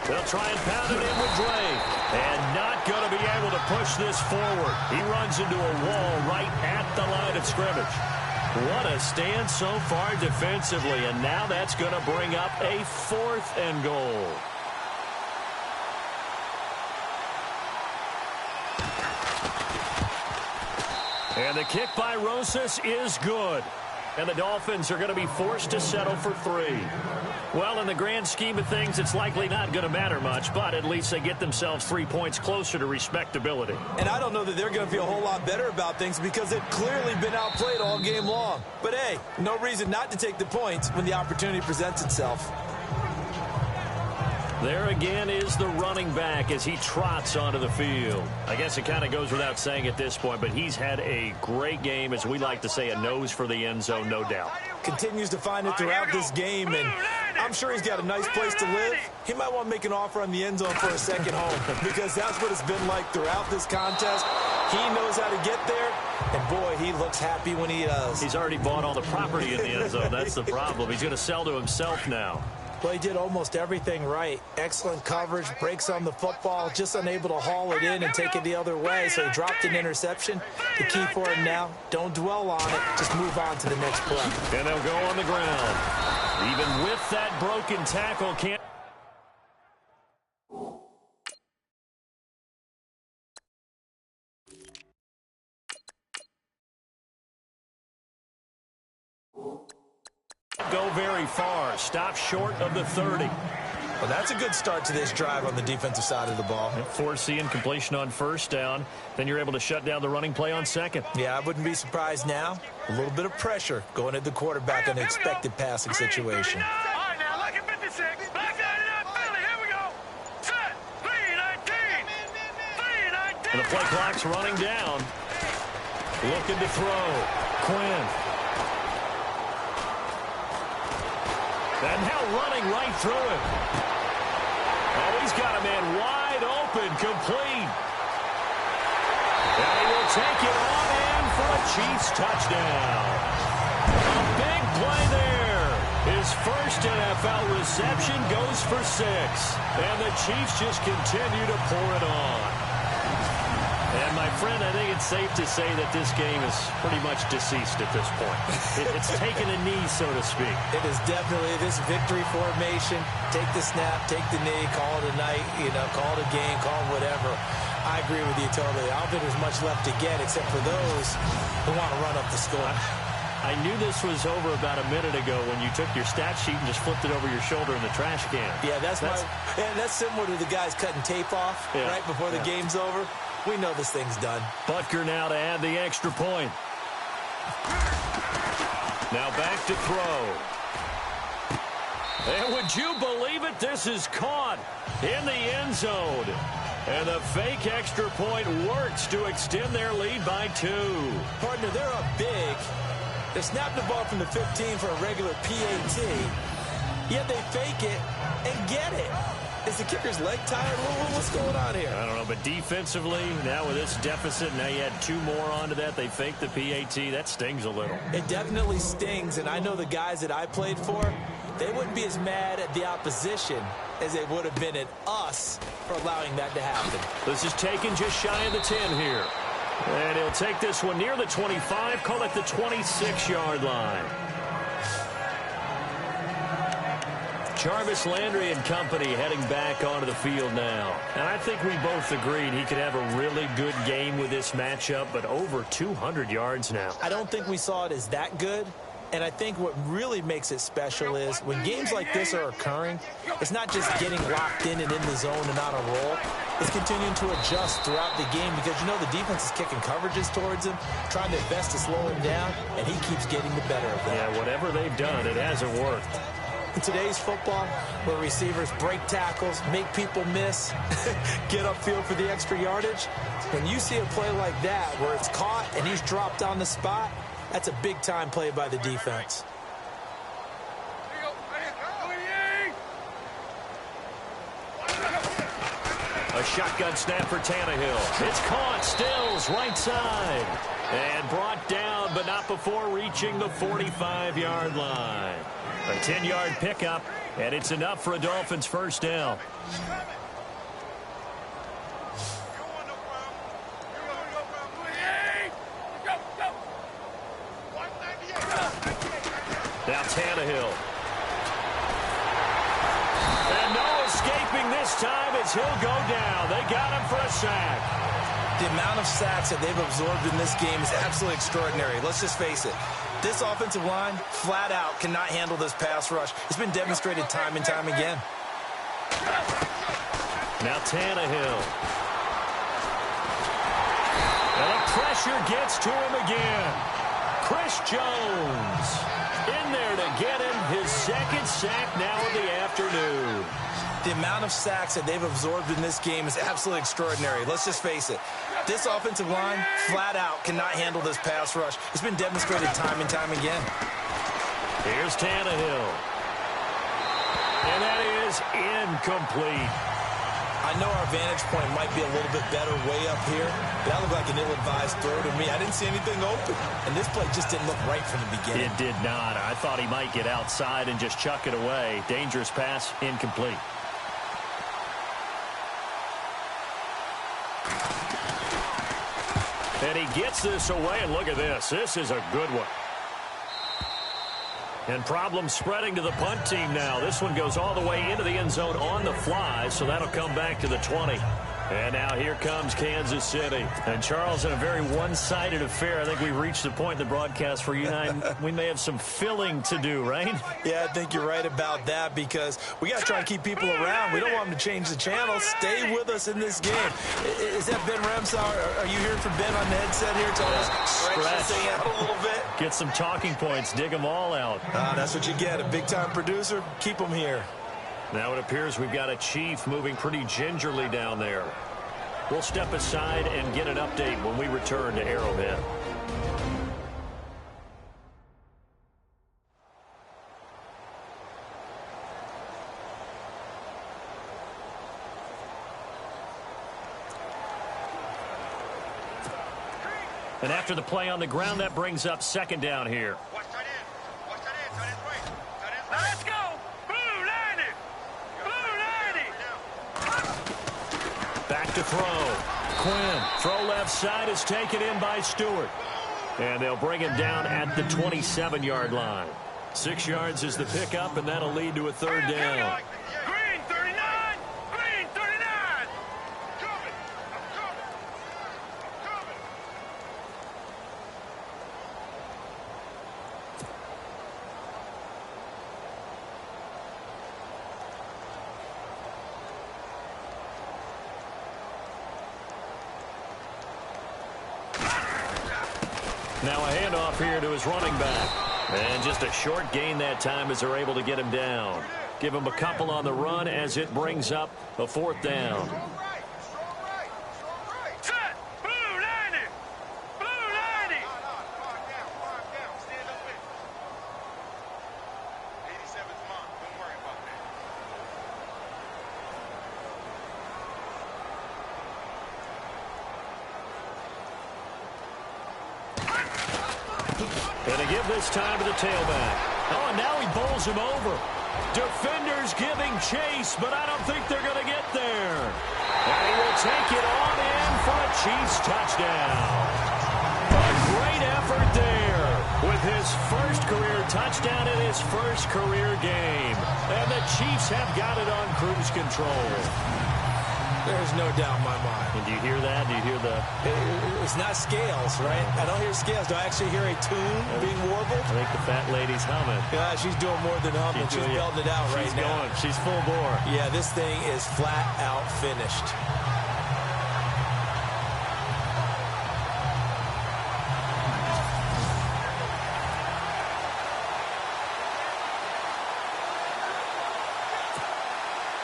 They'll try and pound it in with Drake. And not going to be able to push this forward. He runs into a wall right at the line of scrimmage. What a stand so far defensively. And now that's going to bring up a 4th and goal. And the kick by Rosas is good. And the Dolphins are going to be forced to settle for 3. Well, in the grand scheme of things, it's likely not going to matter much, but at least they get themselves 3 points closer to respectability. And I don't know that they're going to feel a whole lot better about things because they've clearly been outplayed all game long. But hey, no reason not to take the points when the opportunity presents itself. There again is the running back as he trots onto the field. I guess it kind of goes without saying at this point, but he's had a great game, as we like to say, a nose for the end zone, no doubt. Continues to find it throughout this game, and I'm sure he's got a nice place to live. He might want to make an offer on the end zone for a second home because that's what it's been like throughout this contest. He knows how to get there, and boy, he looks happy when he does. He's already bought all the property in the end zone. That's the problem. He's going to sell to himself now. Well, he did almost everything right. Excellent coverage, breaks on the football, just unable to haul it in and take it the other way, so he dropped an interception. The key for him now, don't dwell on it, just move on to the next play. And they'll go on the ground. Even with that broken tackle, can't... go very far. Stop short of the 30. Well, that's a good start to this drive on the defensive side of the ball. Foreseeing completion on first down. Then you're able to shut down the running play on second. Yeah, I wouldn't be surprised now. A little bit of pressure going at the quarterback in an expected passing situation. All right, now, look at 56. Back down to that Philly. Here we go. Set. 3-19. 3-19. And the play clock's running down. Looking to throw. Quinn. And now running right through him. Oh, he's got a man wide open, complete. And he will take it on in for a Chiefs touchdown. A big play there. His first NFL reception goes for 6. And the Chiefs just continue to pour it on. And, my friend, I think it's safe to say that this game is pretty much deceased at this point. It's taken a knee, so to speak. It is definitely this victory formation. Take the snap, take the knee, call it a night, call it a game, call it whatever. I agree with you totally. I don't think there's much left to get except for those who want to run up the score. I knew this was over about a minute ago when you took your stat sheet and just flipped it over your shoulder in the trash can. Yeah, that's similar to the guys cutting tape off right before the game's over. We know this thing's done. Butker now to add the extra point. Now back to throw. And would you believe it? This is caught in the end zone. And the fake extra point works to extend their lead by 2. Partner, they're up big. They snapped the ball from the 15 for a regular PAT. Yet they fake it and get it. Is the kicker's leg tired? What's going on here? I don't know, but defensively, now with this deficit, now you add 2 more onto that. They faked the PAT. That stings a little. It definitely stings, and I know the guys that I played for, they wouldn't be as mad at the opposition as they would have been at us for allowing that to happen. This is taken just shy of the 10 here. And he'll take this one near the 25, call it the 26-yard line. Jarvis Landry and company heading back onto the field now. And I think we both agreed he could have a really good game with this matchup, but over 200 yards now. I don't think we saw it as that good. And I think what really makes it special is when games like this are occurring, it's not just getting locked in and in the zone and on a roll. It's continuing to adjust throughout the game because, the defense is kicking coverages towards him, trying their best to slow him down, and he keeps getting the better of that. Yeah, whatever they've done, it hasn't worked. In today's football, where receivers break tackles, make people miss, get upfield for the extra yardage, when you see a play like that where it's caught and he's dropped on the spot, that's a big-time play by the defense. A shotgun snap for Tannehill. It's caught, Stills, right side. And brought down, but not before reaching the 45-yard line. A 10-yard pickup, and it's enough for a Dolphins first down. Now Tannehill. And no escaping this time as he'll go down. They got him for a sack. The amount of sacks that they've absorbed in this game is absolutely extraordinary. Let's just face it. This offensive line, flat out, cannot handle this pass rush. It's been demonstrated time and time again. Now Tannehill. And the pressure gets to him again. Chris Jones in there to get him his second sack now of the afternoon. The amount of sacks that they've absorbed in this game is absolutely extraordinary. Let's just face it. This offensive line, flat out, cannot handle this pass rush. It's been demonstrated time and time again. Here's Tannehill. And that is incomplete. I know our vantage point might be a little bit better way up here, but that looked like an ill-advised throw to me. I didn't see anything open, and this play just didn't look right from the beginning. It did not. I thought he might get outside and just chuck it away. Dangerous pass, incomplete. And he gets this away, and look at this. This is a good one. And problems spreading to the punt team now. This one goes all the way into the end zone on the fly, so that'll come back to the 20. And now here comes Kansas City. And Charles, in a very one-sided affair, I think we've reached the point in the broadcast where you and I, we may have some filling to do, right? Yeah, I think you're right about that because we got to try and keep people around. We don't want them to change the channel. Stay with us in this game. Is that Ben Remsauer? Are you hearing from Ben on the headset here? Tell us stretch this thing out a little bit. Get some talking points. Dig them all out. That's what you get. A big-time producer. Keep them here. Now it appears we've got a Chief moving pretty gingerly down there. We'll step aside and get an update when we return to Arrowhead. And after the play on the ground, that brings up second down here. Watch tight end. Watch tight end. Tight end's right. Tight end's Now right. let's go. Blue 90. Blue 90. Back to throw. Quinn. Throw left side is taken in by Stewart. And they'll bring him down at the 27-yard line. 6 yards is the pickup, and that'll lead to a third down. Green 39. Green 39. Coming. I'm coming. Coming. Now a handoff here to his running back. And just a short gain that time as they're able to get him down. Give him a couple on the run as it brings up a fourth down. Strong right. Strong right. Strong right. Set. Blue 90. Blue 90. Calm down. Calm down. Stand up with me. 87's mine. Don't worry about that. And to give this time to the tailback. Oh, and now he bowls him over. Defenders giving chase, but I don't think they're going to get there. And he will take it on in for a Chiefs touchdown. A great effort there with his first career touchdown in his first career game. And the Chiefs have got it on cruise control. There's no doubt in my mind. And do you hear that? Do you hear the... It's not scales, right? I don't hear scales. Do I actually hear a tune being warbled? I think the fat lady's humming. Yeah, she's doing more than humming. She's belting it out right now. Going. She's full bore. Yeah, this thing is flat out finished.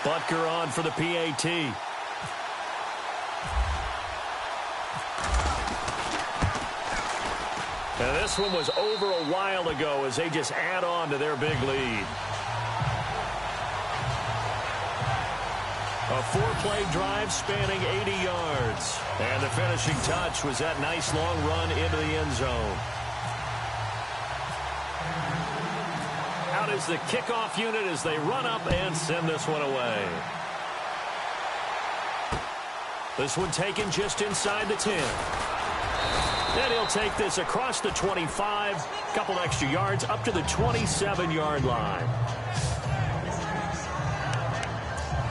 Butker on for the PAT. And this one was over a while ago as they just add on to their big lead. A 4-play drive spanning 80 yards. And the finishing touch was that nice long run into the end zone. Out is the kickoff unit as they run up and send this one away. This one taken just inside the 10. And he'll take this across the 25, a couple extra yards up to the 27-yard line.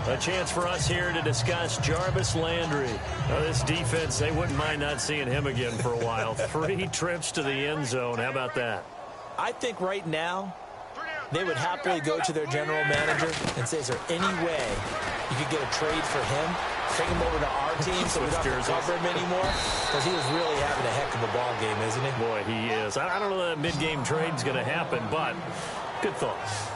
A chance for us here to discuss Jarvis Landry. Now, this defense, they wouldn't mind not seeing him again for a while. 3 trips to the end zone. How about that? I think right now they would happily go to their general manager and say, is there any way you could get a trade for him? Take him over to our team so we don't have to cover him anymore? Because he is really having a heck of a ball game, isn't he? Boy, he is. I don't know that mid-game trade's going to happen, but good thoughts.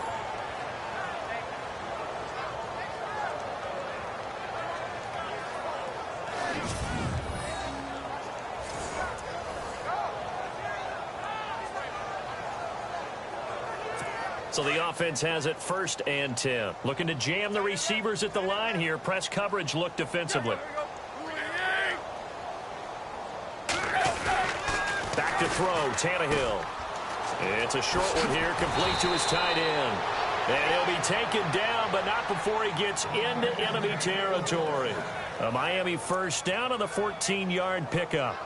So the offense has it 1st and 10. Looking to jam the receivers at the line here. Press coverage look defensively. Back to throw, Tannehill. It's a short one here, complete to his tight end. And he'll be taken down, but not before he gets into enemy territory. A Miami 1st down on the 14-yard pickup.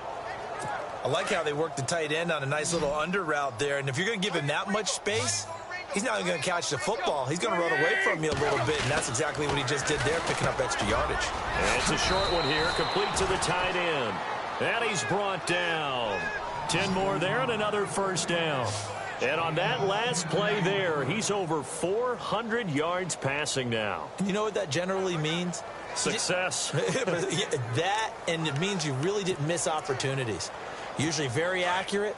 I like how they work the tight end on a nice little under route there. And if you're going to give him that much space, he's not even going to catch the football. He's going to run away from you a little bit, and that's exactly what he just did there, picking up extra yardage. And it's a short one here, complete to the tight end. And he's brought down. 10 more there and another 1st down. And on that last play there, he's over 400 yards passing now. And you know what that generally means? Success. That, and it means you really didn't miss opportunities. Usually very accurate.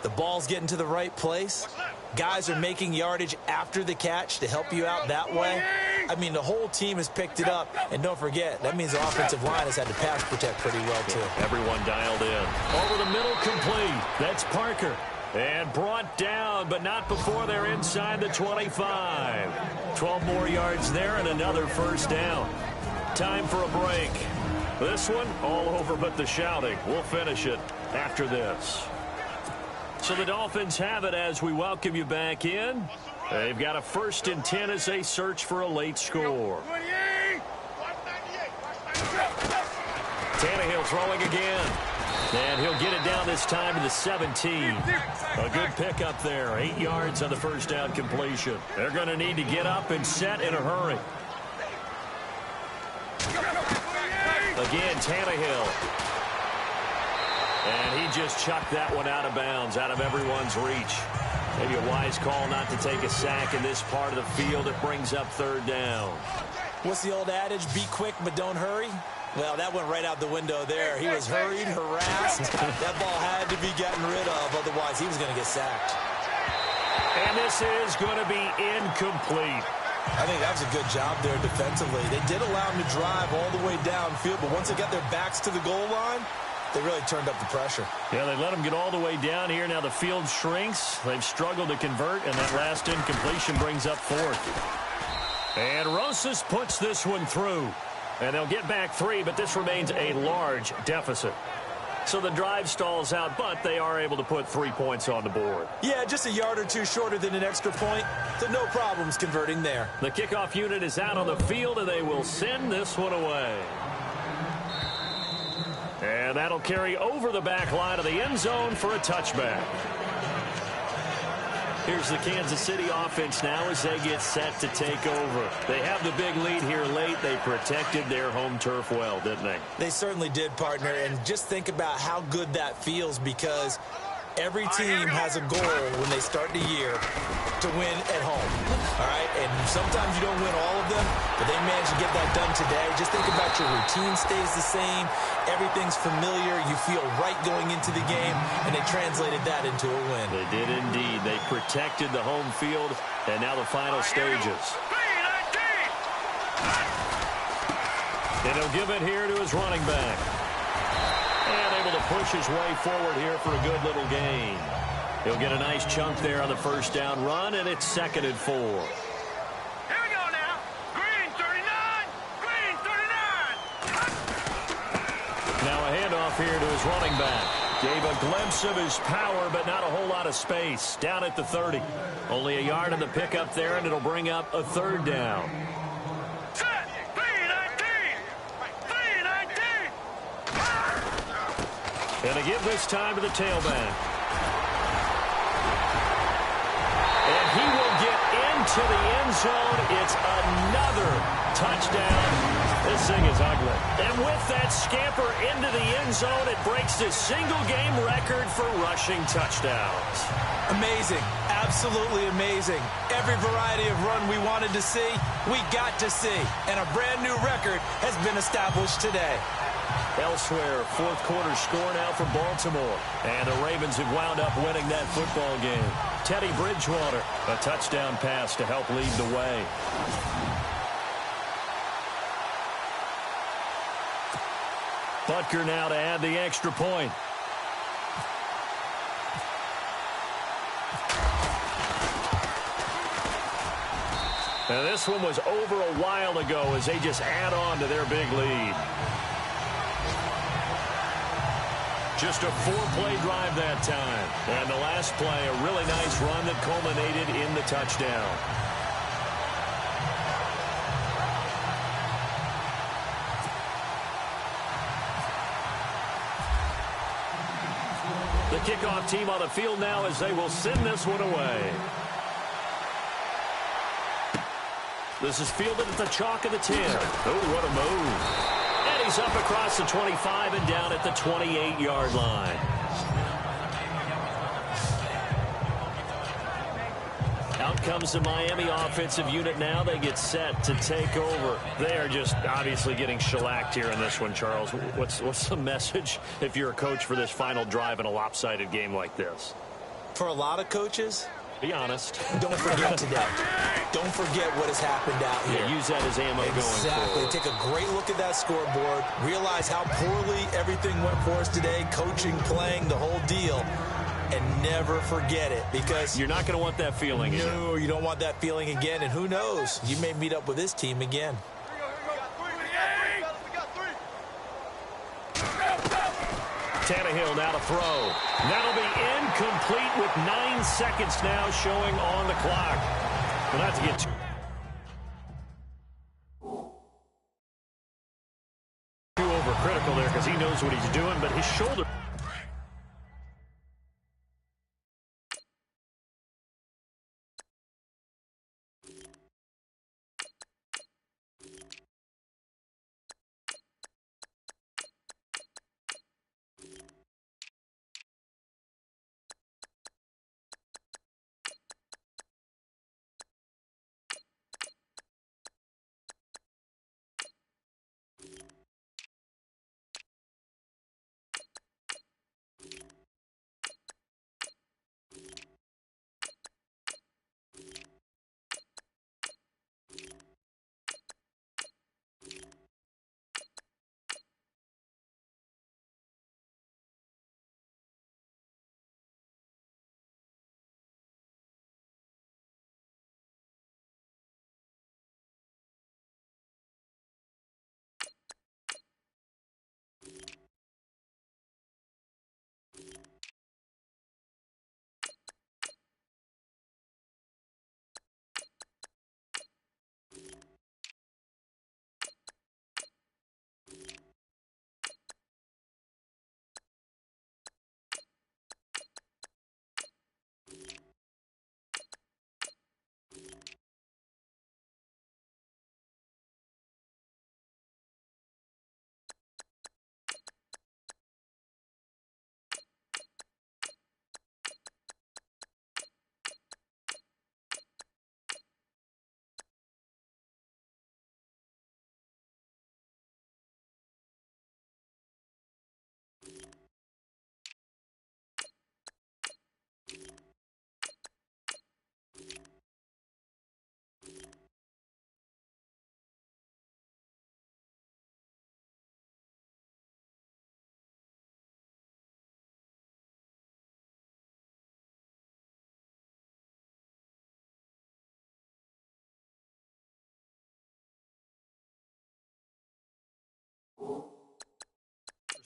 The ball's getting to the right place. Guys are making yardage after the catch to help you out that way. I mean, the whole team has picked it up. And don't forget, that means the offensive line has had to pass protect pretty well, too. Everyone dialed in. Over the middle, complete. That's Parker. And brought down, but not before they're inside the 25. 12 more yards there and another 1st down. Time for a break. This one, all over but the shouting. We'll finish it after this. So the Dolphins have it as we welcome you back in. They've got a 1st and 10 as they search for a late score. Tannehill throwing again. And he'll get it down this time to the 17. A good pickup there. 8 yards on the 1st down completion. They're going to need to get up and set in a hurry. Again, Tannehill. And he just chucked that one out of bounds, out of everyone's reach. Maybe a wise call not to take a sack in this part of the field. It brings up 3rd down. What's the old adage? Be quick, but don't hurry. Well, that went right out the window there. He was hurried, harassed. That ball had to be gotten rid of, otherwise he was going to get sacked. And this is going to be incomplete. I think that was a good job there defensively. They did allow him to drive all the way downfield, but once they got their backs to the goal line, they really turned up the pressure. Yeah, they let him get all the way down here. Now the field shrinks. They've struggled to convert, and that last incompletion brings up 4th. And Rosas puts this one through. And they'll get back 3, but this remains a large deficit. So the drive stalls out, but they are able to put 3 points on the board. Yeah, just a yard or two shorter than an extra point, so no problems converting there. The kickoff unit is out on the field, and they will send this one away. And that'll carry over the back line of the end zone for a touchback. Here's the Kansas City offense now as they get set to take over. They have the big lead here late. They protected their home turf well, didn't they? They certainly did, partner. And just think about how good that feels, because every team has a goal when they start the year to win at home. All right? And sometimes you don't win all of them, but they managed to get that done today. Just think about your routine stays the same. Everything's familiar. You feel right going into the game, and they translated that into a win. They did indeed. They protected the home field, and now the final stages. And he'll give it here to his running back. And able to push his way forward here for a good little gain. He'll get a nice chunk there on the 1st down run, and it's 2nd and 4. Here we go now. Green 39. Green 39. Now a handoff here to his running back. Gave a glimpse of his power, but not a whole lot of space. Down at the 30. Only a yard on the pickup there, and it'll bring up a 3rd down. Set. 319. 319. And to give this time to the tailback. And he will get into the end zone. It's another touchdown. This thing is ugly. And with that scamper into the end zone, it breaks the single-game record for rushing touchdowns. Amazing. Absolutely amazing. Every variety of run we wanted to see, we got to see. And a brand-new record has been established today. Elsewhere, 4th quarter score now for Baltimore. And the Ravens have wound up winning that football game. Teddy Bridgewater, a touchdown pass to help lead the way. Butker now to add the extra point. And this one was over a while ago as they just add on to their big lead. Just a 4-play drive that time. And the last play, a really nice run that culminated in the touchdown. The kickoff team on the field now as they will send this one away. This is fielded at the chalk of the 10. Oh, what a move. And he's up across the 25 and down at the 28-yard line. Out comes the Miami offensive unit now. They get set to take over. They are just obviously getting shellacked here in this one, Charles. What's the message if you're a coach for this final drive in a lopsided game like this? For a lot of coaches, be honest. Don't forget today. Don't forget what has happened out here. Yeah, use that as ammo going forward. Take a great look at that scoreboard. Realize how poorly everything went for us today. Coaching, playing, the whole deal. And never forget it, because you're not going to want that feeling again. No, you don't want that feeling again. And who knows? You may meet up with this team again. Tannehill now to throw. That'll be incomplete with 9 seconds now showing on the clock. But not to get too overcritical there, because he knows what he's doing, but his shoulder.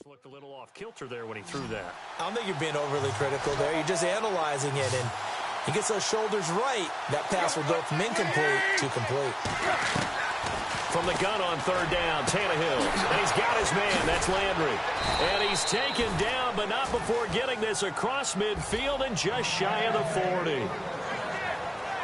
Looked a little off kilter there when he threw that. I don't think you're being overly critical there. You're just analyzing it, and he gets those shoulders right. That pass will go from incomplete to complete. From the gun on third down, Tannehill. And he's got his man. That's Landry. And he's taken down, but not before getting this across midfield and just shy of the 40.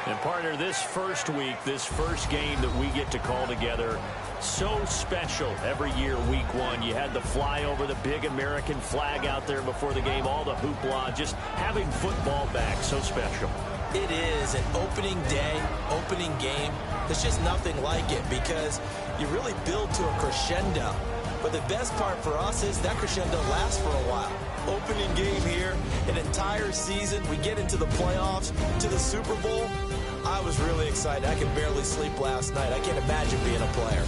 And partner, this first week, this first game that we get to call together, so special every year, week one. You had the flyover, the big American flag out there before the game, all the hoopla, just having football back, so special. It is an opening day, opening game. There's just nothing like it because you really build to a crescendo. But the best part for us is that crescendo lasts for a while. Opening game here, an entire season. We get into the playoffs, to the Super Bowl. I was really excited. I could barely sleep last night. I can't imagine being a player.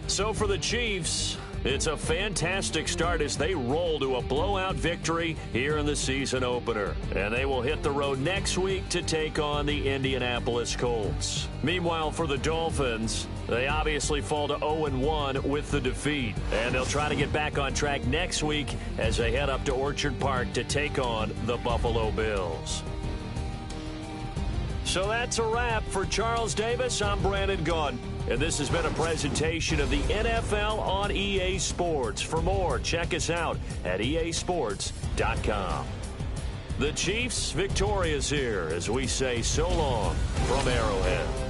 So for the Chiefs, It's a fantastic start as they roll to a blowout victory here in the season opener. And they will hit the road next week to take on the Indianapolis Colts. Meanwhile, for the Dolphins, they obviously fall to 0-1 with the defeat. And they'll try to get back on track next week as they head up to Orchard Park to take on the Buffalo Bills. So that's a wrap. For Charles Davis, I'm Brandon Gaudin. And this has been a presentation of the NFL on EA Sports. For more, check us out at easports.com. The Chiefs victorious here as we say so long from Arrowhead.